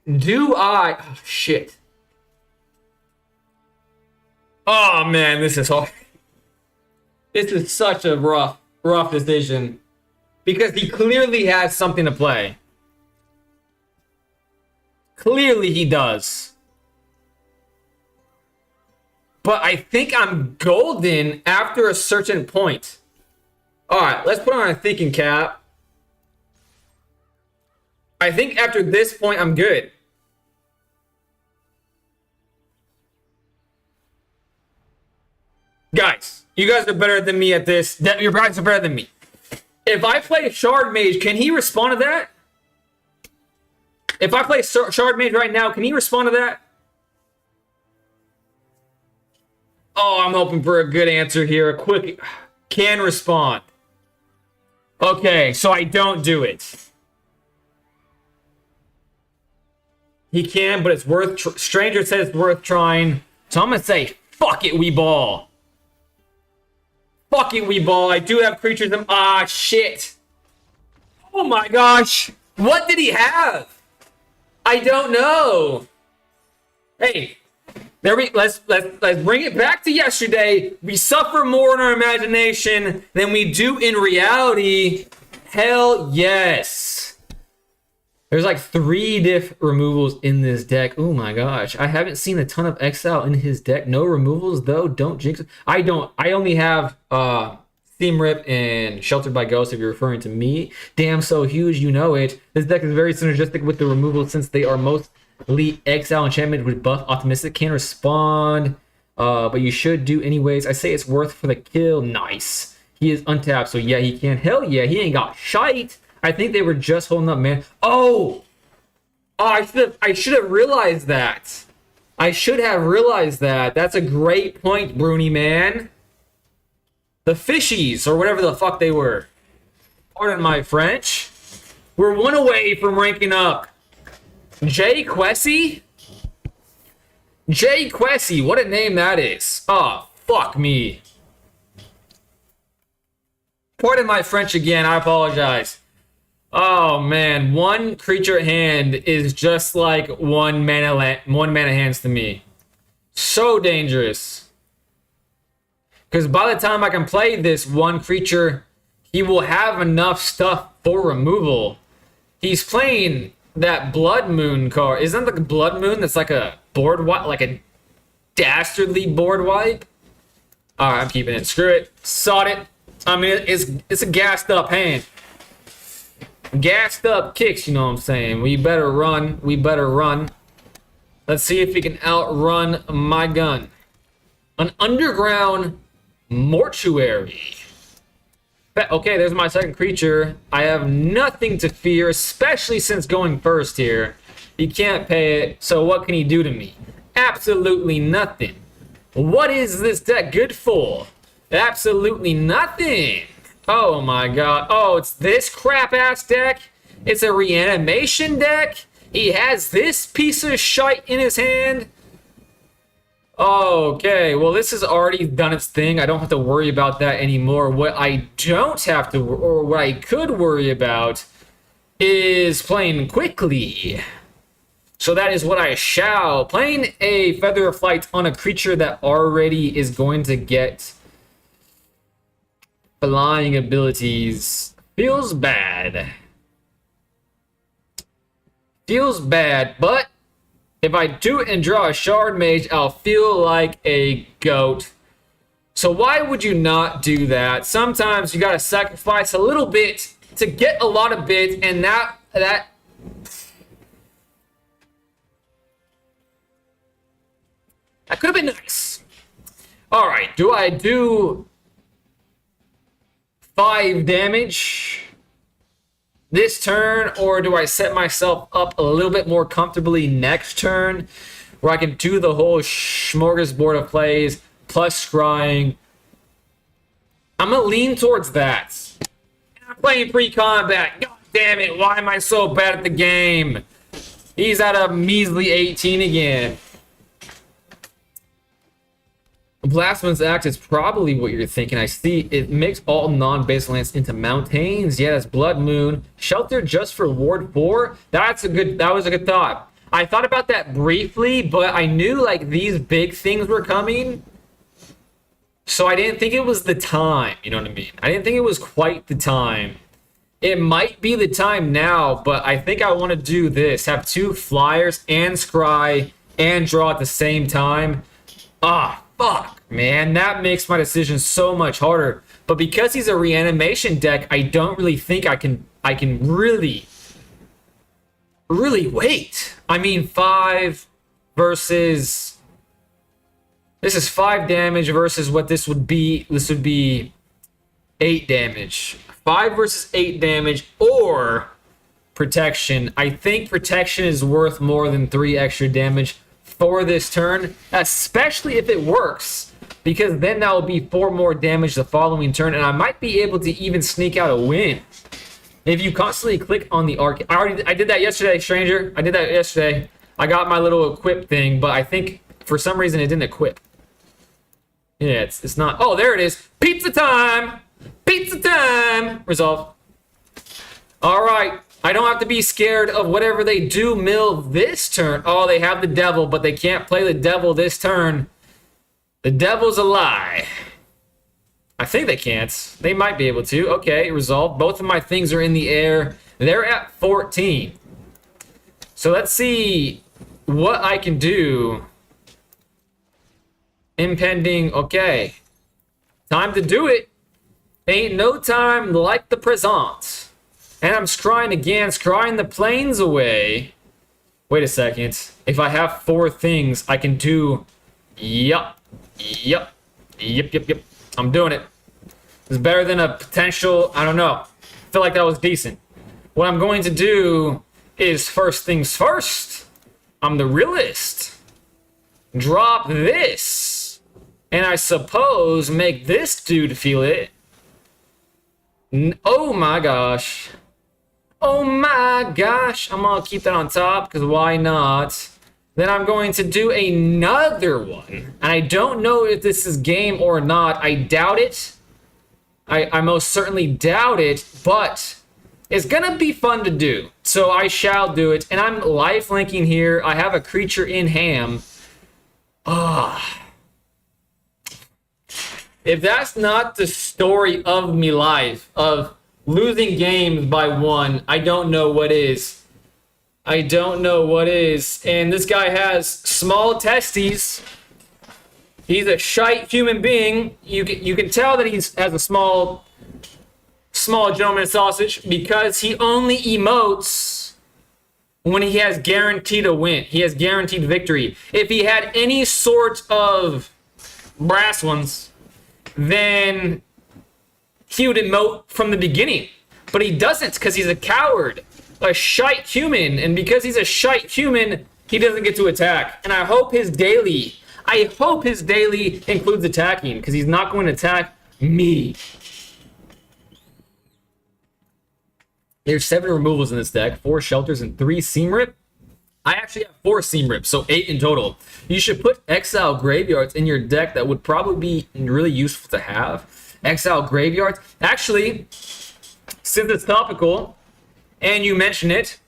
A: Do I... Oh, shit. Oh, man, this is hard. This is such a rough decision. Because he clearly has something to play. Clearly he does. But I think I'm golden after a certain point. Alright, let's put on a thinking cap. I think after this point I'm good. Guys, you guys are better than me at this. Your guys are better than me. If I play Shard Mage, can he respond to that? If I play Shard Mage right now, can he respond to that? Oh, I'm hoping for a good answer here. A quick... Can respond. Okay, so I don't do it. He can, but it's worth... Stranger says it's worth trying. So I'm going to say, fuck it, we ball. Fuck it, we ball. I do have creatures. Ah, shit. Oh my gosh. What did he have? I don't know. Hey, let's bring it back to yesterday. We suffer more in our imagination than we do in reality. Hell yes. There's like 3 diff removals in this deck. Oh my gosh. I haven't seen a ton of exile in his deck. No removals though. Don't jinx it. I only have Seam Rip and Sheltered by Ghost if you're referring to me. Damn so huge, you know it. This deck is very synergistic with the removals since they are mostly exile enchantment with buff optimistic. Can respond. But you should do anyways. I say it's worth for the kill. Nice. He is untapped, so yeah, he can. Hell yeah, he ain't got shite. I think they were just holding up, man. Oh, I should have realized that. I should have realized that. That's a great point, Bruni, man. The fishies, or whatever the fuck they were. Pardon my French. We're 1 away from ranking up. Jay Quessy? Jay Quessy, what a name that is. Oh, fuck me. Pardon my French again, I apologize. Oh man, 1 creature hand is just like 1 mana hands to me. So dangerous. Because by the time I can play this 1 creature, he will have enough stuff for removal. He's playing that Blood Moon card. Isn't that the Blood Moon that's like a board wipe, like a dastardly board wipe? Alright, I'm keeping it. Screw it. Sod it. I mean, it's a gassed up hand. Gassed up kicks, you know what I'm saying? We better run. We better run. Let's see if we can outrun my gun. An underground mortuary. Okay, there's my second creature. I have nothing to fear, especially since going first here. He can't pay it, so what can he do to me? Absolutely nothing. What is this deck good for? Absolutely nothing. Oh my god. Oh, it's this crap-ass deck? It's a reanimation deck? He has this piece of shite in his hand? Okay, well this has already done its thing. I don't have to worry about that anymore. What I don't have to, or what I could worry about, is playing quickly. So that is what I shall. Playing a Feather of Flight on a creature that already is going to get flying abilities feels bad. Feels bad, but if I do it and draw a Shard Mage, I'll feel like a goat. So why would you not do that? Sometimes you gotta sacrifice a little bit to get a lot of bits, and that could have been nice. All right, do I do 5 damage this turn, or do I set myself up a little bit more comfortably next turn, where I can do the whole smorgasbord of plays plus scrying? I'm gonna lean towards that. I'm playing pre-combat. God damn it, why am I so bad at the game? He's at a measly 18 again. Blasphemous Act is probably what you're thinking. I see it makes all non-base lands into mountains. Yeah, that's Blood Moon. Shelter just for Ward 4. That was a good thought. I thought about that briefly, but I knew like these big things were coming. So I didn't think it was the time, you know what I mean? I didn't think it was quite the time. It might be the time now, but I think I want to do this. Have 2 flyers and scry and draw at the same time. Ah, fuck, man. That makes my decision so much harder. But because he's a reanimation deck, I don't really think I can really wait. I mean, 5 versus... This is 5 damage versus what this would be. This would be 8 damage. 5 versus 8 damage or protection. I think protection is worth more than 3 extra damage for this turn, especially if it works, because then that will be 4 more damage the following turn, and I might be able to even sneak out a win. If you constantly click on the arc, I did that yesterday, stranger. I did that yesterday. I got my little equip thing, but I think for some reason it didn't equip. Yeah, it's not. Oh, there it is. Pizza time! Pizza time! Resolve. All right. I don't have to be scared of whatever they do mill this turn. Oh, they have the devil, but they can't play the devil this turn. The devil's a lie. I think they can't. They might be able to. Okay, resolve. Both of my things are in the air. They're at 14. So let's see what I can do. Impending. Okay. Time to do it. Ain't no time like the present. And I'm scrying again, scrying the planes away. Wait a second. If I have 4 things, I can do... Yup. I'm doing it. It's better than a potential... I don't know. I feel like that was decent. What I'm going to do is first things first. I'm the realist. Drop this. And I suppose make this dude feel it. Oh my gosh. Oh my gosh. I'm gonna keep that on top because why not? Then I'm going to do another one. And I don't know if this is game or not. I doubt it. I most certainly doubt it, but it's gonna be fun to do. So I shall do it. And I'm lifelinking here. I have a creature in hand. If that's not the story of me life, of losing games by 1, I don't know what is. I don't know what is. And this guy has small testes. He's a shite human being. You can tell that he has a small gentleman sausage because he only emotes when he has guaranteed a win. He has guaranteed victory. If he had any sort of brass ones, then he would emote from the beginning. But he doesn't because he's a coward, a shite human. And because he's a shite human, he doesn't get to attack. And I hope his daily includes attacking because he's not going to attack me. There's 7 removals in this deck, 4 shelters and 3 seam rip. I actually have 4 seam rips, so 8 in total. You should put exile graveyards in your deck. That would probably be really useful to have. Exile graveyards. Actually, since it's topical and you mention it,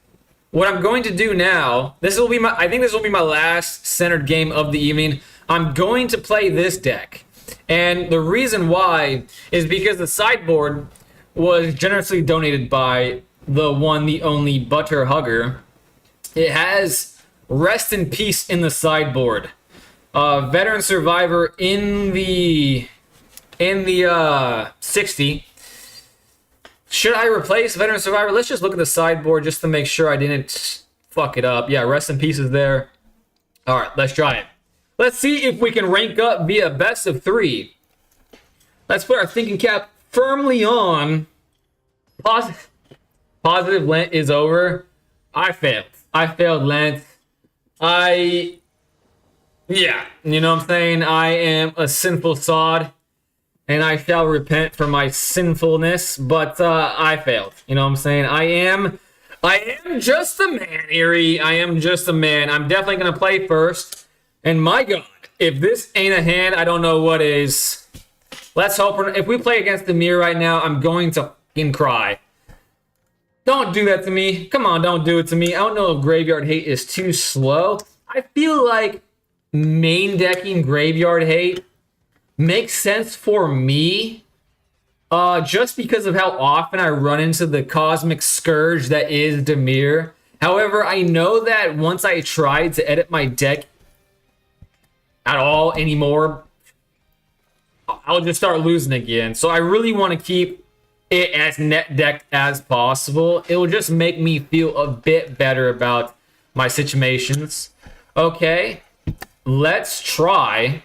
A: what I'm going to do now, I think this will be my last centered game of the evening. I'm going to play this deck. And the reason why is because the sideboard was generously donated by the one, the only Butter Hugger. It has Rest in Peace in the sideboard. Veteran Survivor in the in the 60. Should I replace Veteran Survivor? Let's just look at the sideboard just to make sure I didn't fuck it up. Yeah, rest in peace is there. All right, let's try it. Let's see if we can rank up via best of 3. Let's put our thinking cap firmly on. Positive Lent is over. I failed Lent. Yeah, you know what I'm saying? I am a sinful sod, and I shall repent for my sinfulness, but I failed. You know what I'm saying? I am just a man, Erie. I am just a man. I'm definitely going to play first, and my God, if this ain't a hand, I don't know what is. Let's hope. If we play against the mirror right now, I'm going to fucking cry. Don't do that to me. Come on, don't do it to me. I don't know if Graveyard Hate is too slow. I feel like main decking Graveyard Hate makes sense for me. Just because of how often I run into the Cosmic Scourge that is Dimir. However, I know that once I tried to edit my deck at all anymore, I'll just start losing again. So I really want to keep it as net decked as possible. It will just make me feel a bit better about my situations. Okay, let's try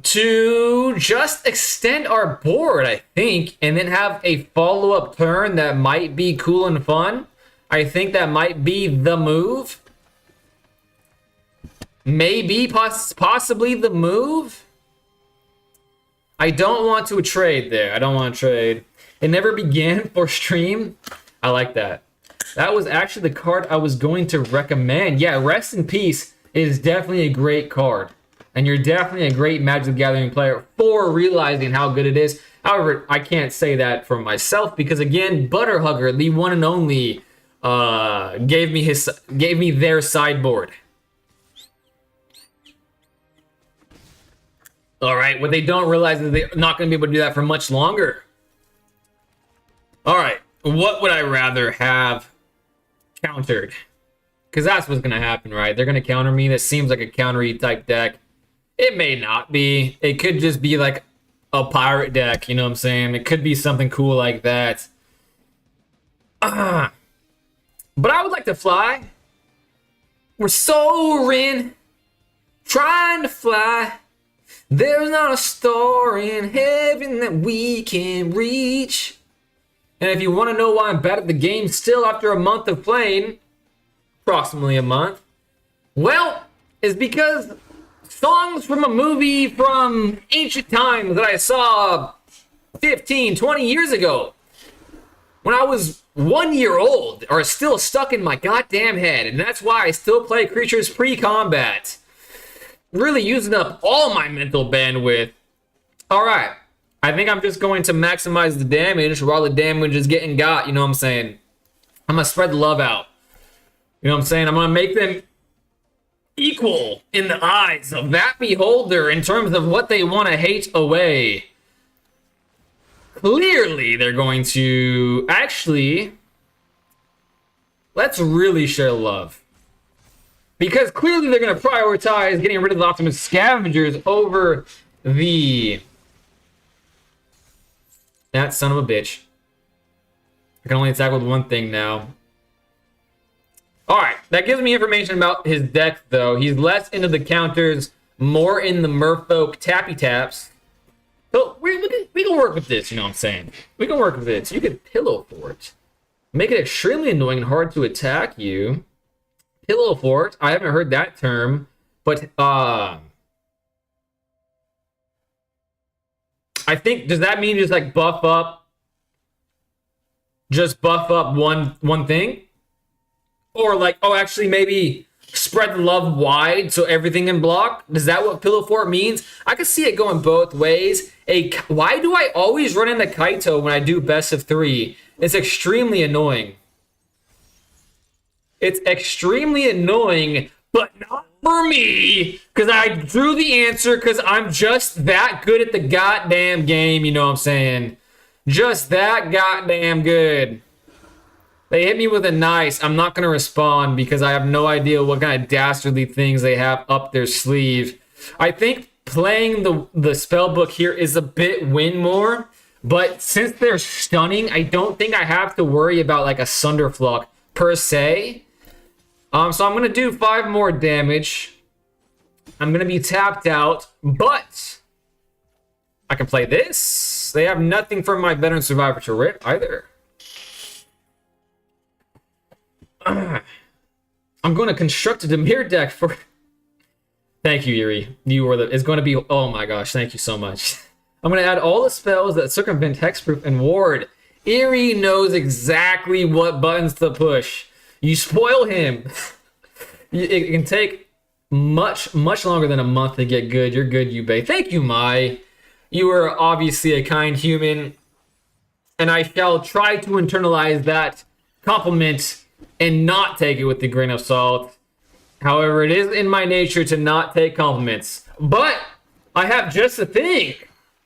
A: to just extend our board, I think, and then have a follow-up turn that might be cool and fun. I think that might be the move. Maybe, possibly the move. I don't want to trade there. I don't want to trade. It never began for stream. I like that. That was actually the card I was going to recommend. Yeah, Rest in Peace is definitely a great card. And you're definitely a great Magic the Gathering player for realizing how good it is. However, I can't say that for myself because, again, Butterhugger, the one and only, gave me their sideboard. All right, what they don't realize is they're not going to be able to do that for much longer. All right, what would I rather have countered? Because that's what's going to happen, right? They're going to counter me. This seems like a countery type deck. It may not be. It could just be like a pirate deck, you know what I'm saying? It could be something cool like that. But I would like to fly. We're soaring, trying to fly. There's not a star in heaven that we can reach. And if you want to know why I'm bad at the game still after a month of playing, approximately a month, well, it's because songs from a movie from ancient times that I saw 15, 20 years ago when I was 1 year old are still stuck in my goddamn head. And that's why I still play creatures pre-combat. Really using up all my mental bandwidth. All right. I think I'm just going to maximize the damage while the damage is getting got. You know what I'm saying? I'm going to spread the love out. You know what I'm saying? I'm going to make them equal in the eyes of that beholder in terms of what they want to hate away. Clearly, they're going to... Actually, let's really share love. Because clearly they're going to prioritize getting rid of the Optimus Scavengers over the... That son of a bitch. I can only attack with one thing now. Alright, that gives me information about his deck, though. He's less into the counters, more in the Merfolk tappy taps. So we can work with this, you know what I'm saying? We can work with this. You could Pillow Fort. Make it extremely annoying and hard to attack you. Pillow Fort, I haven't heard that term, but I think, does that mean just like buff up one thing? Or like, oh, actually maybe spread the love wide so everything can block? Is that what Pillow Fort means? I can see it going both ways. Why do I always run into Kaito when I do best of 3? It's extremely annoying. It's extremely annoying, but not for me, because I drew the answer because I'm just that good at the goddamn game, you know what I'm saying? Just that goddamn good. They hit me with a nice. I'm not going to respond because I have no idea what kind of dastardly things they have up their sleeve. I think playing the spell book here is a bit win more, but since they're stunning, I don't think I have to worry about like a Sunderflock per se. So I'm gonna do 5 more damage. I'm gonna be tapped out, but I can play this. They have nothing from my Veteran Survivor to rip either. I'm going to construct a Dimir deck for... Thank you, Yuri. You were the... It's going to be... Oh my gosh, thank you so much. I'm going to add all the spells that circumvent hexproof and ward. Yuri knows exactly what buttons to push. You spoil him. It can take much longer than a month to get good. You're good, Yubei. Thank you, Mai. You are obviously a kind human, and I shall try to internalize that compliment and not take it with a grain of salt. However, it is in my nature to not take compliments. But I have just a thing.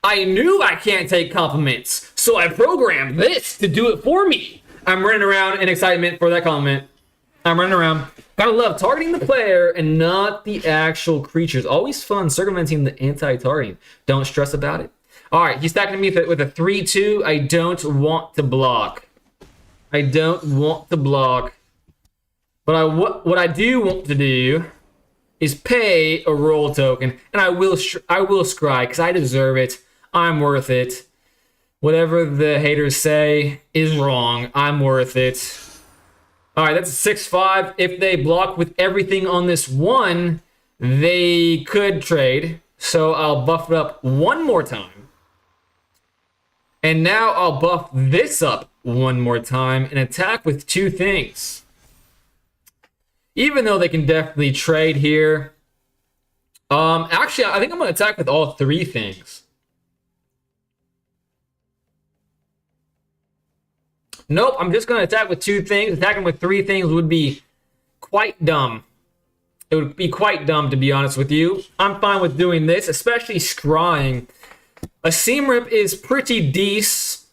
A: I knew I can't take compliments, so I programmed this to do it for me. I'm running around in excitement for that compliment. I'm running around. Gotta love targeting the player and not the actual creatures. Always fun circumventing the anti-targeting. Don't stress about it. All right, he's stacking me with a 3-2. I don't want to block. I don't want to block. But what I do want to do is pay a roll token, and I will scry because I deserve it. I'm worth it. Whatever the haters say is wrong. I'm worth it. All right, that's a 6-5. If they block with everything on this one, they could trade. So I'll buff it up one more time. And now I'll buff this up one more time and attack with 2 things. Even though they can definitely trade here. Actually, I think I'm going to attack with all 3 things. Nope, I'm just going to attack with 2 things. Attacking with 3 things would be quite dumb. It would be quite dumb, to be honest with you. I'm fine with doing this, especially scrying. A Seam Rip is pretty decent.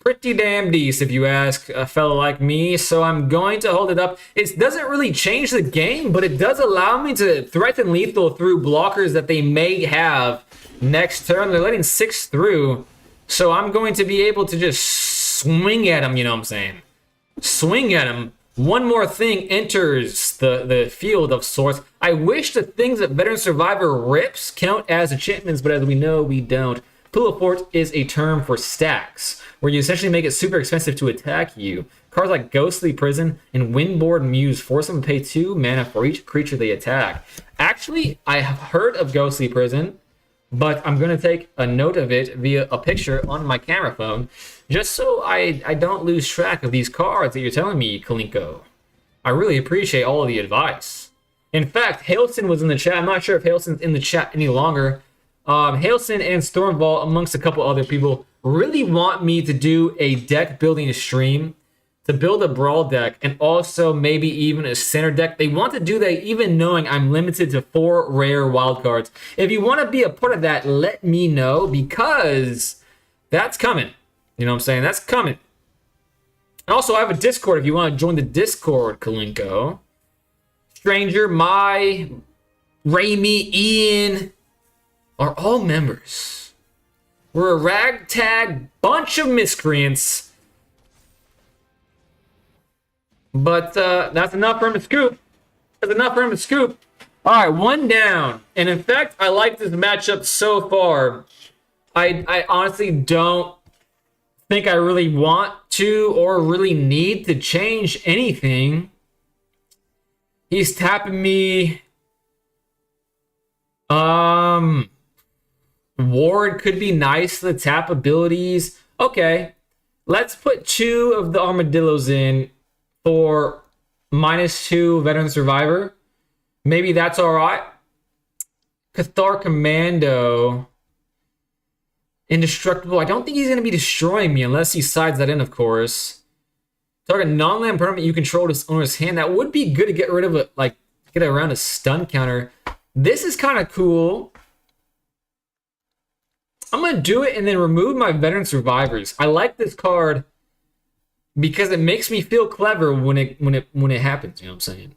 A: Pretty damn decent, if you ask a fellow like me. So I'm going to hold it up. It doesn't really change the game, but it does allow me to threaten lethal through blockers that they may have next turn. They're letting 6 through. So I'm going to be able to just swing at him, you know what I'm saying? Swing at him. One more thing enters the field of sorts. I wish the things that Veteran Survivor rips count as enchantments, but as we know, we don't. Pillow Fort is a term for stacks, where you essentially make it super expensive to attack you. Cards like Ghostly Prison and Windboard Muse force them to pay 2 mana for each creature they attack. Actually, I have heard of Ghostly Prison, but I'm going to take a note of it via a picture on my camera phone, just so I don't lose track of these cards that you're telling me, Kalinko. I really appreciate all of the advice. In fact, Hailson was in the chat. I'm not sure if Hailson's in the chat any longer. Hailson and Stormvault, amongst a couple other people, really want me to do a deck building stream to build a Brawl deck and also maybe even a center deck. They want to do that even knowing I'm limited to 4 rare wildcards. If you want to be a part of that, let me know, because that's coming. You know what I'm saying? That's coming. Also, I have a Discord if you want to join the Discord, Kalinko. Stranger, Mai, Raimi, Ian are all members. We're a ragtag bunch of miscreants. But that's enough for him to scoop. That's enough for him to scoop. All right, 1 down. And in fact, I like this matchup so far. I honestly don't think I really want to or really need to change anything. He's tapping me. Ward could be nice, the tap abilities. Okay, let's put 2 of the armadillos in for -2 Veteran Survivor. Maybe that's all right. Cathar Commando. Indestructible. I don't think he's going to be destroying me unless he sides that in, of course. Target non-land permanent you control this owner's hand. That would be good to get rid of it, like get around a stun counter. This is kind of cool. I'm going to do it and then remove my Veteran Survivors. I like this card because it makes me feel clever when it happens, you know what I'm saying?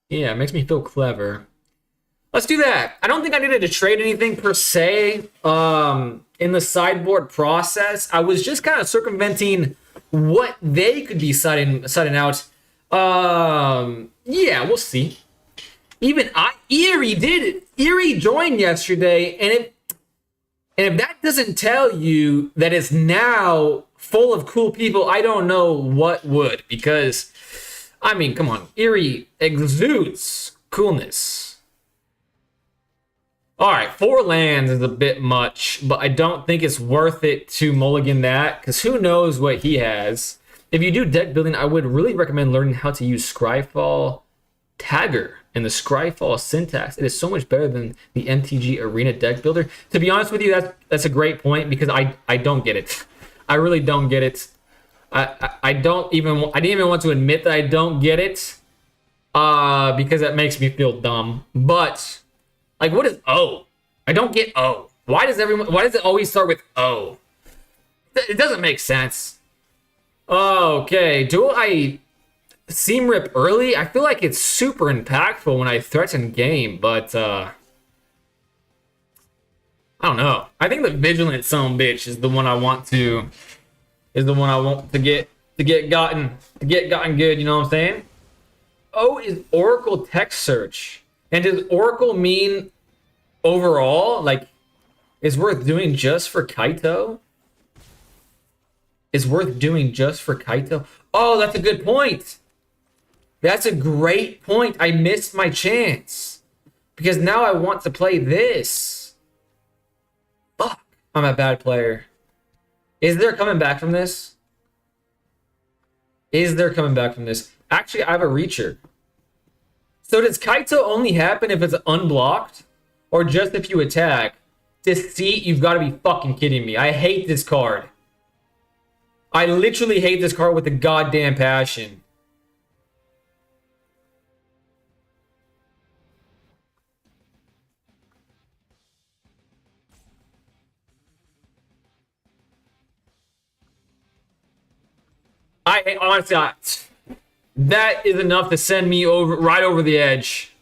A: Yeah, it makes me feel clever. Let's do that. I don't think I needed to trade anything per se in the sideboard process. I was just kind of circumventing what they could be siding out. Yeah, we'll see. Even Eerie joined yesterday, and if that doesn't tell you that it's now full of cool people, I don't know what would. Because, I mean, come on, Eerie exudes coolness. All right, 4 lands is a bit much, but I don't think it's worth it to mulligan that, because who knows what he has. If you do deck building, I would really recommend learning how to use Scryfall Tagger and the Scryfall syntax. It is so much better than the MTG Arena deck builder. To be honest with you, that's a great point, because I don't get it. I really don't get it. I didn't even want to admit that I don't get it, because that makes me feel dumb. But like, what is O? I don't get O. Why does it always start with O? It doesn't make sense. Okay, do I seam rip early? I feel like it's super impactful when I threaten game, but I don't know. I think the Vigilant son of a bitch is the one I want to get gotten good, you know what I'm saying? O is Oracle text search. And does Oracle mean overall, like, is worth doing just for Kaito? Is worth doing just for Kaito? Oh, that's a good point. That's a great point. I missed my chance. Because now I want to play this. Fuck. I'm a bad player. Is there coming back from this? Actually, I have a Reacher. So does Kaito only happen if it's unblocked? Or just if you attack? Deceit, you've got to be fucking kidding me. I hate this card. I literally hate this card with a goddamn passion. Honestly, that is enough to send me right over the edge.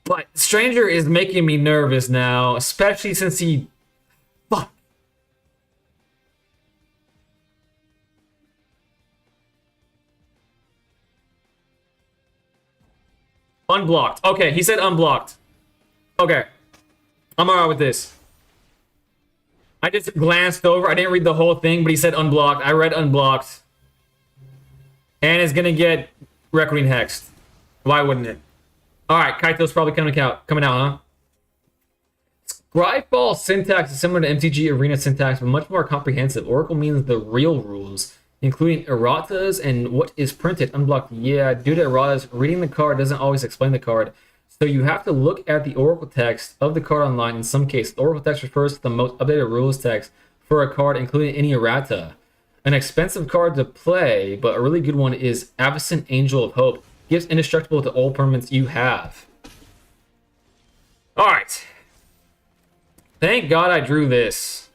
A: But Stranger is making me nervous now, especially since he... Fuck. Unblocked. Okay, he said unblocked. Okay. I'm alright with this. I just glanced over. I didn't read the whole thing, but he said unblocked. I read unblocked. And it's gonna get Reckoning Hexed. Why wouldn't it? Alright, Kaito's probably coming out, huh? Scryfall syntax is similar to MTG Arena syntax, but much more comprehensive. Oracle means the real rules, including erratas and what is printed. Unblocked. Yeah, due to erratas, reading the card doesn't always explain the card. So you have to look at the Oracle text of the card online. In some cases, the Oracle text refers to the most updated rules text for a card, including any errata. An expensive card to play, but a really good one is Avacyn Angel of Hope. Gives indestructible to all permanents you have. Alright. Thank God I drew this.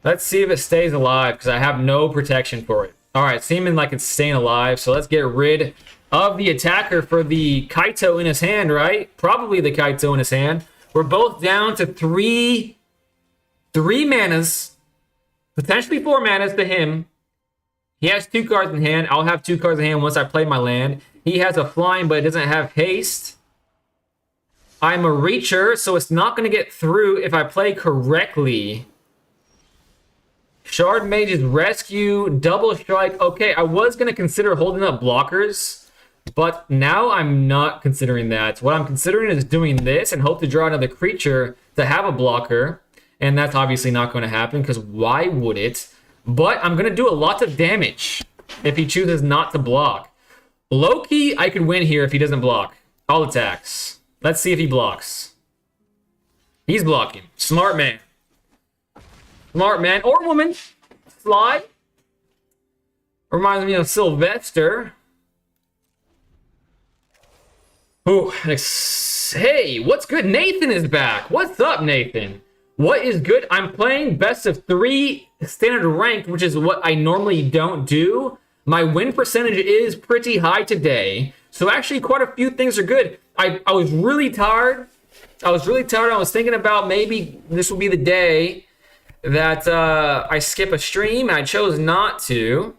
A: Let's see if it stays alive, because I have no protection for it. Alright, seeming like it's staying alive, so let's get rid of the attacker for the Kaito in his hand, right? Probably the Kaito in his hand. We're both down to three manas. Potentially 4 manas to him. He has 2 cards in hand. I'll have 2 cards in hand once I play my land. He has a flying, but it doesn't have haste. I'm a Reacher, so it's not going to get through if I play correctly. Shard Mage's Rescue, Double Strike. Okay, I was going to consider holding up blockers, but now I'm not considering that. What I'm considering is doing this and hope to draw another creature to have a blocker, and that's obviously not going to happen, because why would it? But I'm going to do a lot of damage if he chooses not to block. Low-key, I could win here if he doesn't block. All attacks. Let's see if he blocks. He's blocking. Smart man. Smart man. Or woman. Sly. Reminds me of Sylvester. Oh, hey, what's good? Nathan is back. What's up, Nathan? What is good? I'm playing best of 3 standard ranked, which is what I normally don't do. My win percentage is pretty high today, So actually quite a few things are good. I was really tired. I was thinking about maybe this will be the day that I skip a stream, and I chose not to.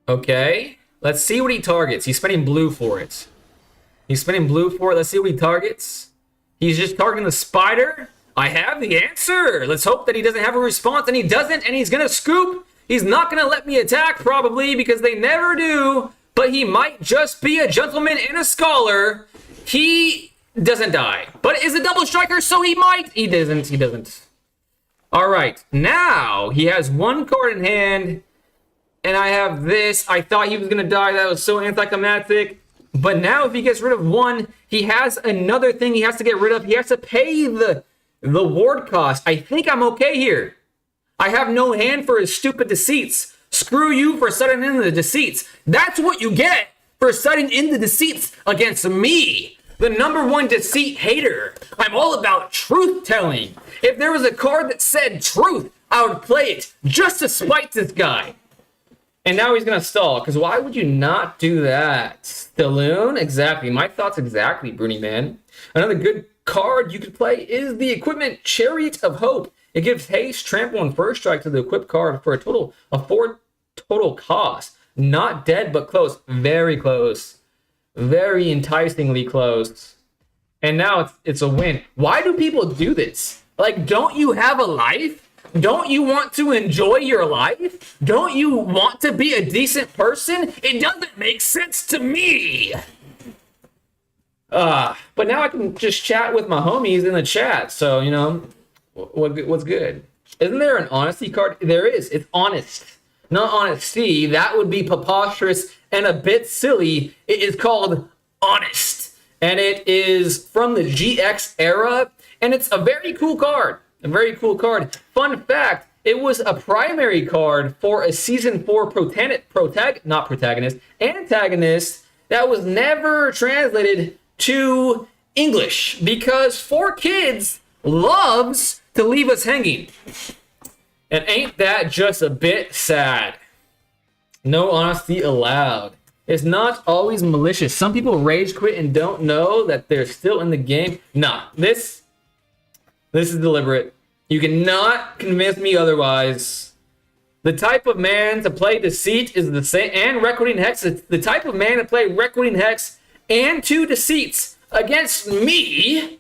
A: Okay, let's see what he targets. He's spending blue for it. Let's see what he targets. He's just targeting the spider. I have the answer. Let's hope that he doesn't have a response, and he doesn't, and he's gonna scoop. He's not gonna let me attack, probably, because they never do, but he might just be a gentleman and a scholar. He doesn't die, but is a double striker, so he might. He doesn't. All right, now he has one card in hand, and I have this. I thought he was gonna die. That was so anticlimactic. But now if he gets rid of one, he has another thing he has to get rid of. He has to pay the ward cost. I think I'm okay here. I have no hand for his stupid deceits. Screw you for setting in the deceits. That's what you get for setting in the deceits against me, the #1 deceit hater. I'm all about truth telling. If there was a card that said truth, I would play it just to spite this guy. And now he's going to stall, because why would you not do that? Stalloon? Exactly. My thoughts exactly, Bruni man. Another good card you could play is the equipment Chariot of Hope. It gives haste, trample, and first strike to the equipped card for a total of 4 total cost. Not dead, but close. Very close. Very enticingly close. And now it's a win. Why do people do this? Like, don't you have a life? Don't you want to enjoy your life? Don't you want to be a decent person? It doesn't make sense to me. But now I can just chat with my homies in the chat. So, you know, what's good? Isn't there an honesty card? There is. It's honest. Not honesty. That would be preposterous and a bit silly. It is called honest. And it is from the GX era. And it's a very cool card. A very cool card. Fun fact, it was a primary card for a Season 4 antagonist that was never translated to English because 4Kids loves to leave us hanging. And ain't that just a bit sad? No honesty allowed. It's not always malicious. Some people rage quit and don't know that they're still in the game. Nah, this is deliberate. You cannot convince me otherwise. The type of man to play Deceit is the same, and Reckoning Hex. The type of man to play Reckoning Hex and 2 Deceits against me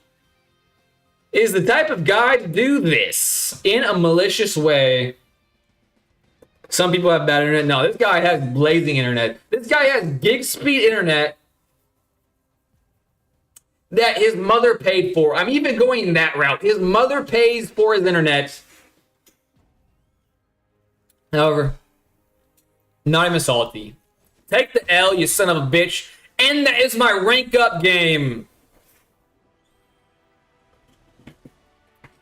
A: is the type of guy to do this in a malicious way. Some people have bad internet. No, this guy has blazing internet. This guy has gig speed internet that his mother paid for. I'm even going that route. His mother pays for his internet. However, not even salty. Take the L, you son of a bitch. And that is my rank up game.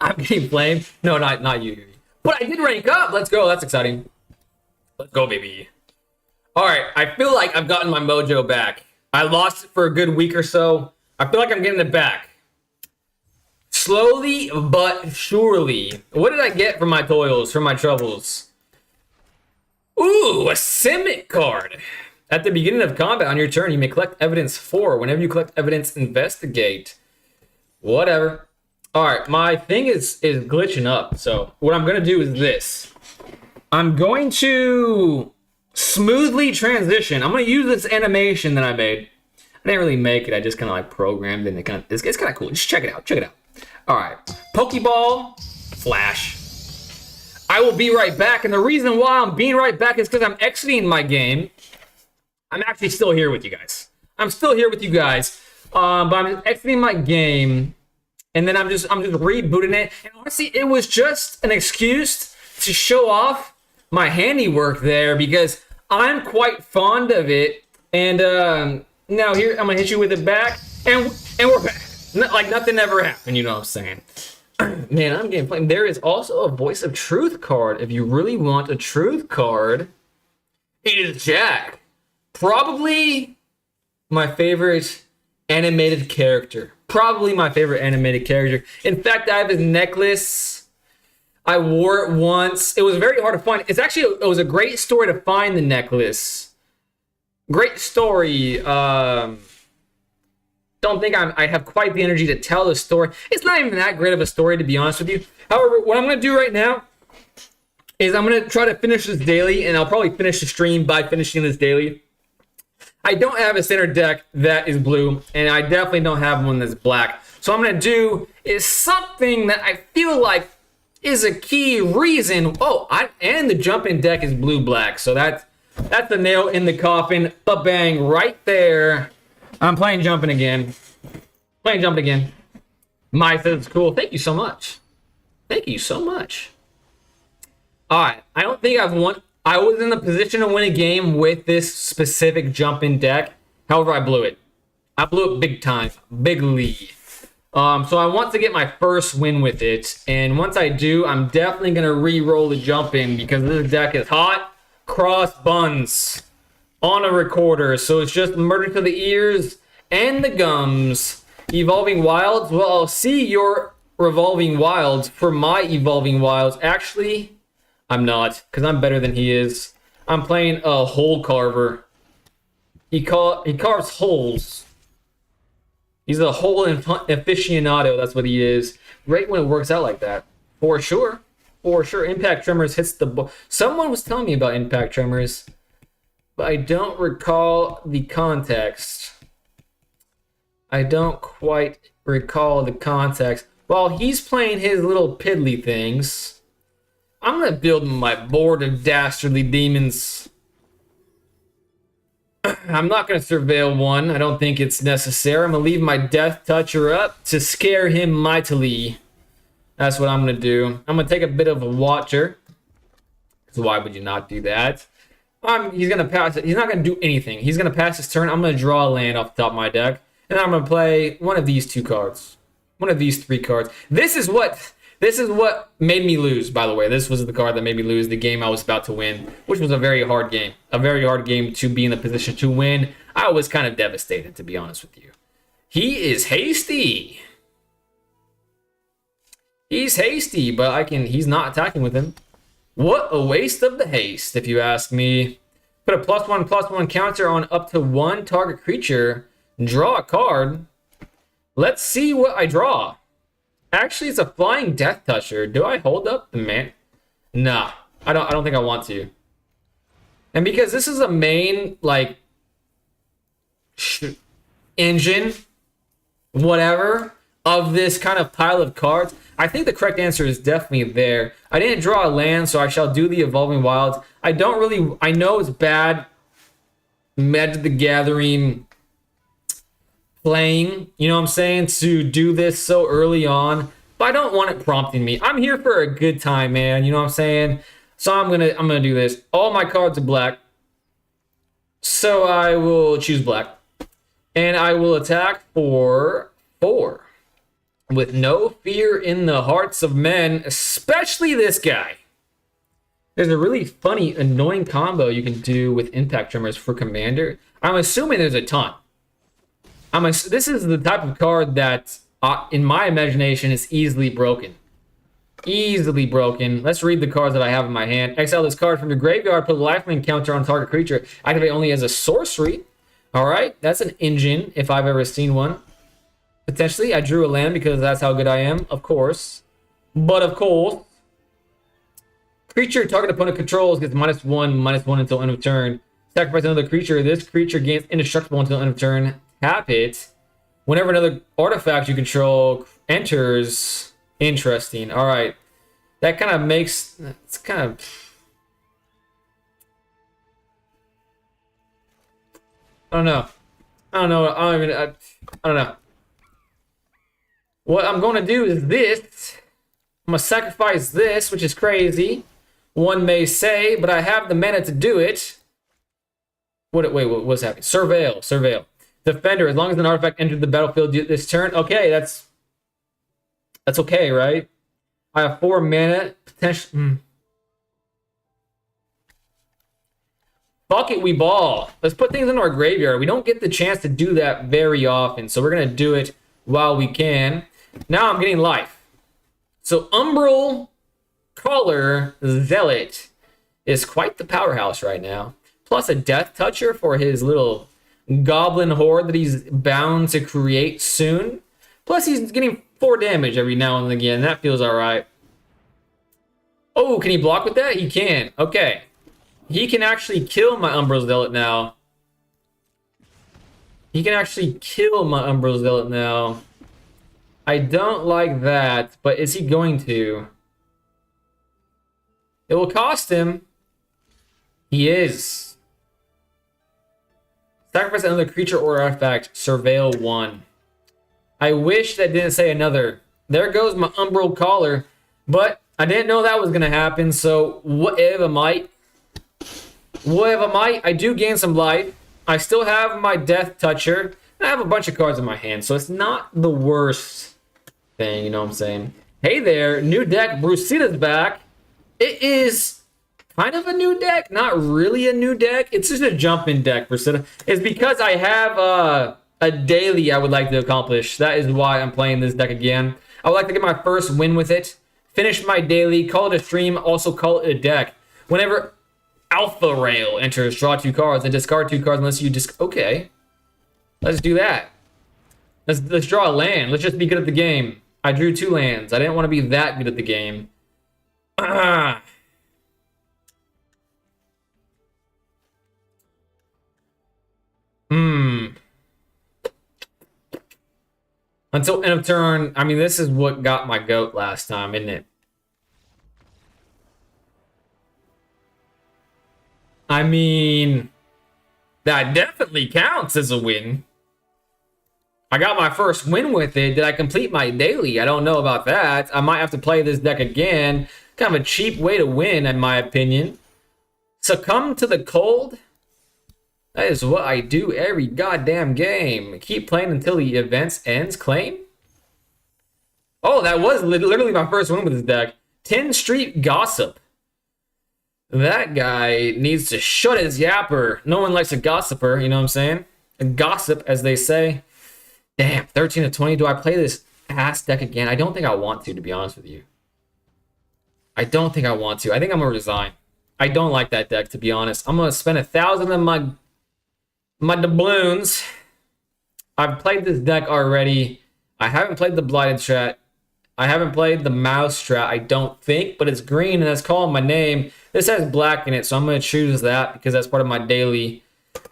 A: I'm getting flamed. No, not you. But I did rank up. Let's go. That's exciting. Let's go, baby. All right. I feel like I've gotten my mojo back. I lost it for a good week or so. I feel like I'm getting it back. Slowly but surely. What did I get from my toils, from my troubles? Ooh, a Simic card. At the beginning of combat on your turn, you may collect evidence 4. Whenever you collect evidence, investigate. Whatever. All right, my thing is glitching up. So what I'm going to do is this. I'm going to smoothly transition. I'm going to use this animation that I made. I didn't really make it. I just kind of like programmed it. And it's kind of cool. Just check it out. Check it out. All right. Pokeball. Flash. I will be right back. And the reason why I'm being right back is because I'm exiting my game. I'm actually still here with you guys. I'm still here with you guys. But I'm exiting my game. And then I'm just rebooting it. And honestly, it was just an excuse to show off my handiwork there because I'm quite fond of it. And now here, I'm going to hit you with it back. And we're back. Like nothing ever happened, you know what I'm saying? Man, I'm getting flamed. There is also a Voice of Truth card. If you really want a truth card, it is Jack. Probably my favorite animated character. Probably my favorite animated character. In fact, I have his necklace. I wore it once. It was very hard to find. It was a great story to find the necklace. Great story. Don't think I have quite the energy to tell the story. It's not even that great of a story, to be honest with you. However, what I'm going to do right now is I'm going to try to finish this daily, and I'll probably finish the stream by finishing this daily. I don't have a center deck that is blue, and I definitely don't have one that's black. So what I'm going to do is something that I feel like is a key reason. And the jumping deck is blue-black, so that's the nail in the coffin. Ba-bang, right there. I'm playing jumping again. My says it's cool. Thank you so much. All right. I don't think I've won. I was in the position to win a game with this specific jumping deck. However, I blew it. I blew it big time. Bigly. So I want to get my first win with it. And once I do, I'm definitely going to re-roll the jumping because this deck is hot cross buns on a recorder. So it's just murder to the ears and the gums. Evolving Wilds. Well, I'll see your Revolving Wilds for my Evolving Wilds. Actually, I'm not, because I'm better than he is. I'm playing a hole carver. He carves holes. He's a hole aficionado. That's what he is. Great when it works out like that. For sure. Impact Tremors hits the ball. Someone was telling me about Impact Tremors, but I don't recall the context. I don't quite recall the context. While he's playing his little piddly things, I'm going to build my board of dastardly demons. I'm not going to surveil one. I don't think it's necessary. I'm going to leave my Death Toucher up to scare him mightily. That's what I'm going to do. I'm going to take a bit of a Watcher. So why would you not do that? He's going to pass it. He's not going to do anything. He's going to pass his turn. I'm going to draw a land off the top of my deck. And I'm going to play one of these two cards. One of these three cards. This is what made me lose, by the way. This was the card that made me lose the game I was about to win, which was a very hard game. A very hard game to be in the position to win. I was kind of devastated, to be honest with you. He is hasty. He's hasty, but he's not attacking with him. What a waste of the haste, if you ask me. Put a +1/+1 counter on up to one target creature. Draw a card. Let's see what I draw. Actually, it's a Flying Death Toucher. Do I hold up the man? Nah, I don't think I want to. And because this is a main, like, engine, whatever, of this kind of pile of cards, I think the correct answer is definitely there. I didn't draw a land, so I shall do the Evolving Wilds. I know it's bad, Magic the Gathering playing, you know what I'm saying, to do this so early on, but I don't want it prompting me. I'm here for a good time, man, you know what I'm saying? So I'm gonna do this. All my cards are black, so I will choose black, and I will attack for 4 with no fear in the hearts of men, especially this guy. There's a really funny, annoying combo you can do with Impact Tremors for Commander. I'm assuming there's a ton. This is the type of card that, in my imagination, is easily broken. Easily broken. Let's read the cards that I have in my hand. Exile this card from your graveyard. Put a lifelink counter on target creature. Activate only as a sorcery. All right, that's an engine if I've ever seen one. Potentially, I drew a land because that's how good I am, of course. But of course, creature target opponent controls gets -1/-1 until end of turn. Sacrifice another creature. This creature gains indestructible until end of turn. Tap it. Whenever another artifact you control enters. Interesting. All right. That kind of makes... It's kind of... I don't know. I don't know. What I'm going to do is this. I'm going to sacrifice this, which is crazy. One may say, but I have the mana to do it. Wait, what's happening? Surveil. Defender, as long as an artifact entered the battlefield this turn. Okay, that's okay, right? I have 4 mana. Potential. Fuck it, we ball. Let's put things into our graveyard. We don't get the chance to do that very often, so we're going to do it while we can. Now I'm getting life. So Umbral Caller Zealot is quite the powerhouse right now. plus a Death Toucher for his little goblin horde that he's bound to create soon. Plus, he's getting 4 damage every now and again. That feels alright. Oh, can he block with that? He can. Okay. He can actually kill my Umbral Zealot now. He can actually kill my Umbral Zealot now. I don't like that, but is he going to? It will cost him. He is. Sacrifice another creature or artifact. Surveil 1. I wish that didn't say another. There goes my Umbral Caller. But I didn't know that was going to happen, so whatever might. Whatever might. I do gain some life. I still have my Death Toucher. And I have a bunch of cards in my hand, so it's not the worst thing, you know what I'm saying? Hey there, new deck. Brusita's back. It is kind of a new deck, not really a new deck. It's just a jump-in deck, Brusita. It's because I have a daily I would like to accomplish. That is why I'm playing this deck again. I would like to get my first win with it. Finish my daily, call it a stream, also call it a deck. Whenever Alpha Rail enters, draw 2 cards and discard 2 cards unless you just... Okay. Let's do that. Let's draw a land. Let's just be good at the game. I drew 2 lands. I didn't want to be that good at the game. Until end of turn, I mean, this is what got my goat last time, isn't it? I mean, that definitely counts as a win. I got my first win with it. Did I complete my daily? I don't know about that. I might have to play this deck again. Kind of a cheap way to win, in my opinion. Succumb to the cold? That is what I do every goddamn game. Keep playing until the event ends. Claim? Oh, that was literally my first win with this deck. 10 Street Gossip. That guy needs to shut his yapper. No one likes a gossiper, you know what I'm saying? A gossip, as they say. Damn, 13 to 20. Do I play this ass deck again? I don't think I want to be honest with you. I don't think I want to. I think I'm going to resign. I don't like that deck, to be honest. I'm going to spend 1,000 on my doubloons. I've played this deck already. I haven't played the Blighted Strat. I haven't played the Mouse Strat, I don't think, but it's green and that's calling my name. This has black in it, so I'm going to choose that because that's part of my daily.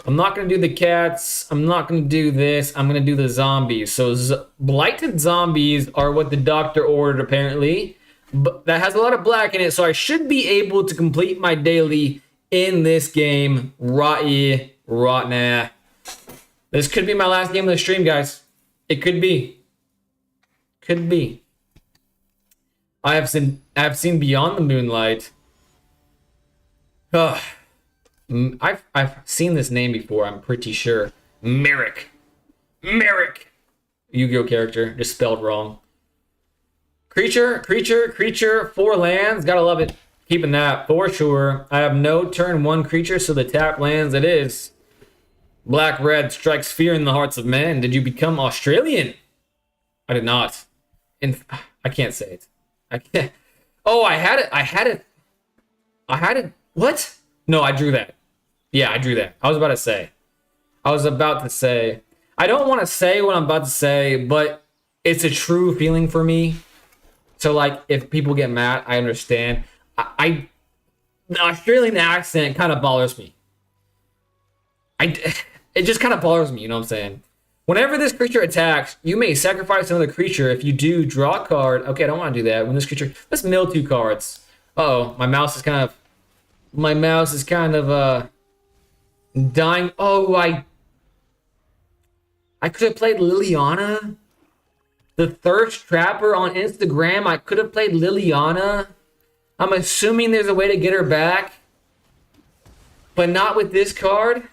A: I'm not going to do the cats. I'm not going to do this. I'm going to do the zombies. So Blighted Zombies are what the doctor ordered, apparently. But that has a lot of black in it, so I should be able to complete my daily in this game. Right now. This could be my last game of the stream, guys. It could be. Could be. I have seen Beyond the Moonlight. I've seen this name before, I'm pretty sure. Merrick. Yu-Gi-Oh character, just spelled wrong. Creature, 4 lands, gotta love it. Keeping that for sure. I have no turn 1 creature, so the tap lands it is. Black-red strikes fear in the hearts of men. Did you become Australian? I did not. I can't say it. I can't. Oh, I had it. What? No, I drew that. Yeah, I drew that. I was about to say. I don't want to say what I'm about to say, but it's a true feeling for me. So, like, if people get mad, I understand. The Australian accent kind of bothers me. It just kind of bothers me, you know what I'm saying? Whenever this creature attacks, you may sacrifice another creature. If you do, draw a card. Okay, I don't want to do that. When this creature... Let's mill 2 cards. Uh-oh, my mouse is kind of dying. Oh, I could have played Liliana. The Thirst Trapper on Instagram. I could have played Liliana. I'm assuming there's a way to get her back. But not with this card.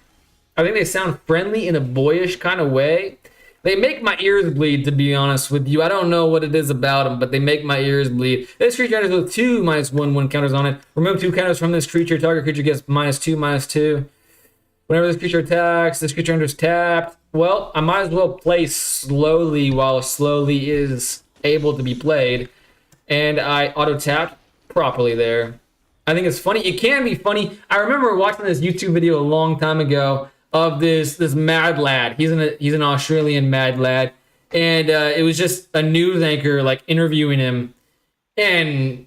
A: I think they sound friendly in a boyish kind of way. They make my ears bleed, to be honest with you. I don't know what it is about them, but they make my ears bleed. This creature enters with 2 -1/1 counters on it. Remove 2 counters from this creature. Target creature gets -2/2. Whenever this creature attacks, this creature enters tapped. Well, I might as well play slowly while slowly is able to be played. And I auto-tapped properly there. I think it's funny. It can be funny. I remember watching this YouTube video a long time ago of this mad lad. He's an Australian mad lad, and it was just a news anchor like interviewing him, and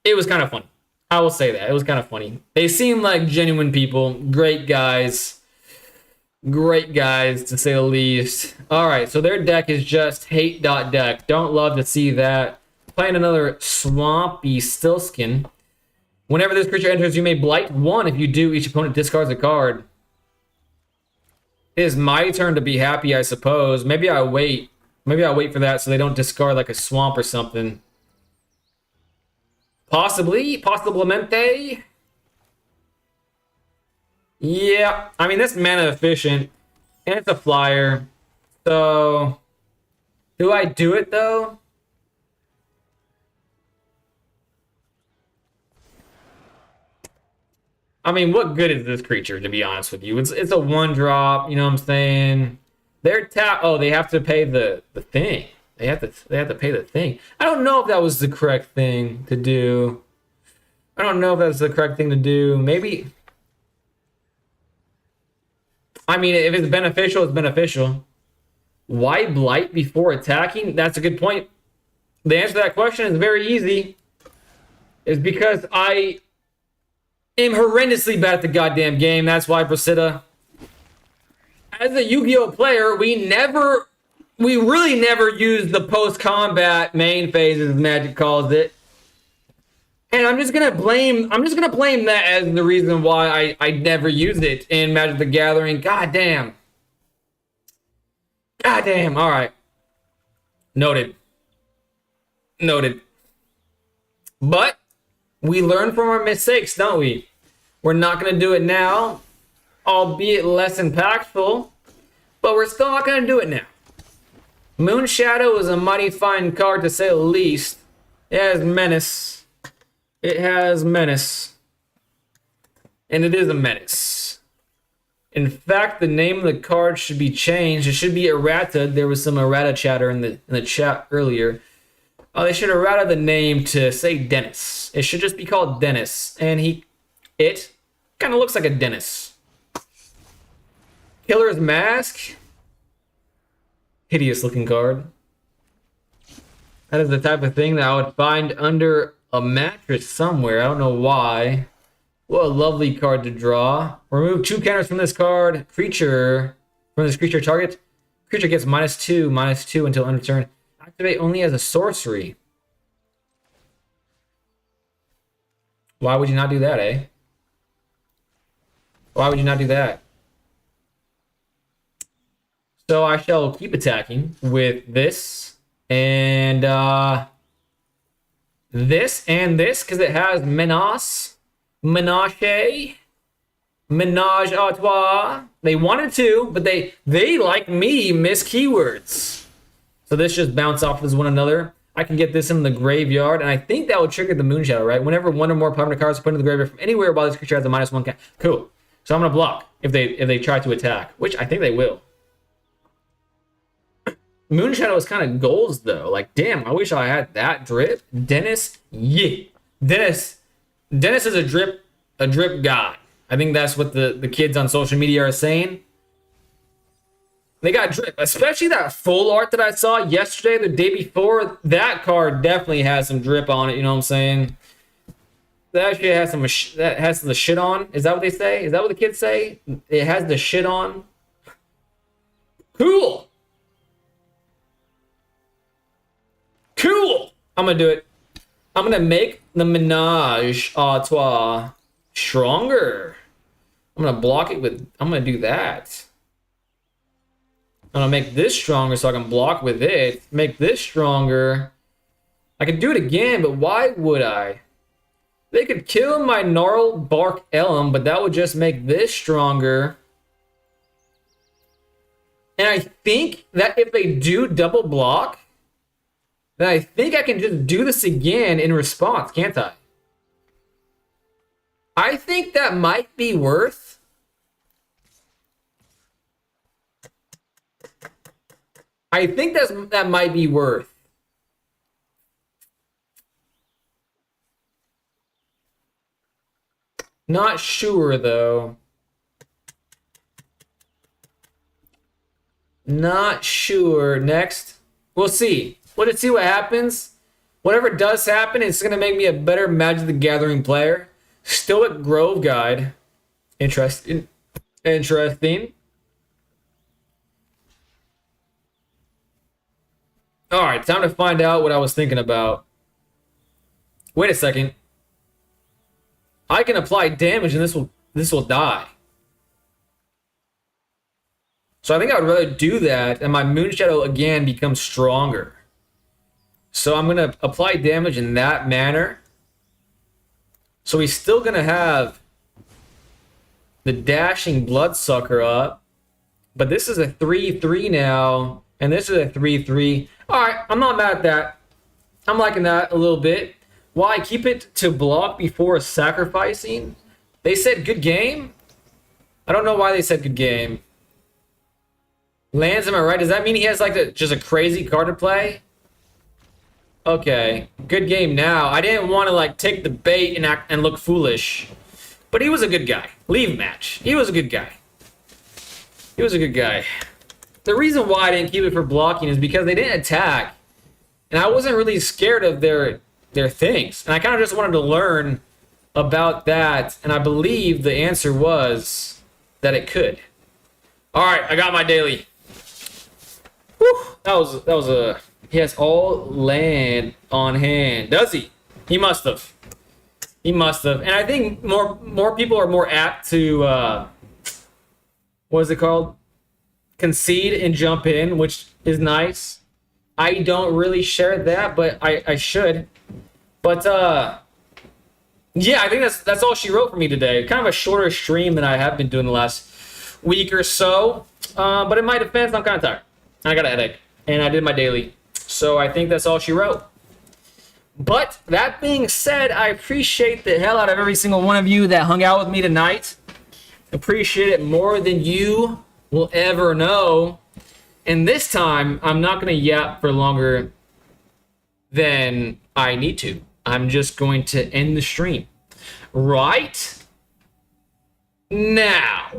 A: it was kind of funny. I will say that it was kind of funny. They seem like genuine people, great guys to say the least. All right, so their deck is just hate.deck. Don't love to see that. Playing another Swampy Stillskin. Whenever this creature enters, you may blight 1. If you do, each opponent discards a card. It is my turn to be happy, I suppose. Maybe I wait. Maybe I wait for that so they don't discard like a swamp or something. Possiblemente. Yeah, I mean, that's mana efficient, and it's a flyer. So, do I do it, though? I mean, what good is this creature, to be honest with you? It's a 1-drop, you know what I'm saying? They're they have to pay the thing. They have to pay the thing. I don't know if that was the correct thing to do. I don't know if that's the correct thing to do. Maybe. I mean, if it's beneficial, it's beneficial. Why blight before attacking? That's a good point. The answer to that question is very easy. It's because I am horrendously bad at the goddamn game. That's why, Brasida. As a Yu-Gi-Oh player, we really never use the post-combat main phase, as Magic calls it. And I'm just gonna blame that as the reason why I never used it in Magic the Gathering. God damn. All right. Noted. But we learn from our mistakes, don't we? We're not gonna do it now, albeit less impactful, but we're still not gonna do it now. Moonshadow is a mighty fine card, to say the least. It has menace. And it is a menace. In fact, the name of the card should be changed. It should be errata. There was some errata chatter in the chat earlier. They should errata the name to say Dennis. It should just be called Dennis. And it kind of looks like a Dennis. Killer's Mask. Hideous looking card. That is the type of thing that I would find under a mattress somewhere. I don't know why. What a lovely card to draw. Remove 2 counters from this card. Creature target. Creature gets -2 until end of turn. Activate only as a sorcery. Why would you not do that, eh? Why would you not do that? So I shall keep attacking with this and this, because it has Menage a trois. They wanted to, but they like me miss keywords. So this just bounce off as one another. I can get this in the graveyard, and I think that will trigger the Moonshadow, right? Whenever one or more permanent cards are put into the graveyard from anywhere while this creature has a -1 count. Cool. So I'm gonna block if they try to attack, which I think they will. Moonshadow is kind of goals though. Like, damn, I wish I had that drip. Dennis, yeah. Dennis is a drip guy. I think that's what the kids on social media are saying. They got drip, especially that full art that I saw yesterday, the day before. That card definitely has some drip on it. You know what I'm saying? That shit has that has the shit on. Is that what they say? Is that what the kids say? It has the shit on. Cool. I'm gonna do it. I'm gonna make the Menage a trois stronger. I'm gonna block it with. I'm gonna do that. I'm gonna make this stronger so I can block with it. Make this stronger. I could do it again, but why would I? They could kill my Gnarled Bark Elm, but that would just make this stronger. And I think that if they do double block, then I think I can just do this again in response, can't I? I think that might be worth. I think that might be worth. Not sure, though. Not sure. Next. We'll see. Let's see what happens. Whatever does happen, it's going to make me a better Magic the Gathering player. Stoic Grove Guide. Interesting. Alright, time to find out what I was thinking about. Wait a second. I can apply damage and this will die. So I think I would rather do that and my Moonshadow again becomes stronger. So I'm going to apply damage in that manner. So he's still going to have the Dashing Bloodsucker up. But this is a 3-3 now. And this is a 3-3. Alright, I'm not mad at that. I'm liking that a little bit. Why keep it to block before sacrificing? They said good game? I don't know why they said good game. Lands, am I right? Does that mean he has like just a crazy card to play? Okay, good game now. I didn't want to like take the bait and act and look foolish. But he was a good guy. Leave match. He was a good guy. He was a good guy. The reason why I didn't keep it for blocking is because they didn't attack. And I wasn't really scared of their things. And I kind of just wanted to learn about that. And I believe the answer was that it could. Alright, I got my daily. Whew, that was a... He has all land on hand. Does he? He must have. He must have. And I think more people are more apt to... what is it called? Concede and jump in, which is nice. I don't really share that, but I should. But yeah, I think that's all she wrote for me today. Kind of a shorter stream than I have been doing the last week or so. But in my defense, I'm kind of tired. I got a headache, and I did my daily. So I think that's all she wrote. But that being said, I appreciate the hell out of every single one of you that hung out with me tonight. Appreciate it more than you will ever know. And this time, I'm not going to yap for longer than I need to. I'm just going to end the stream right now.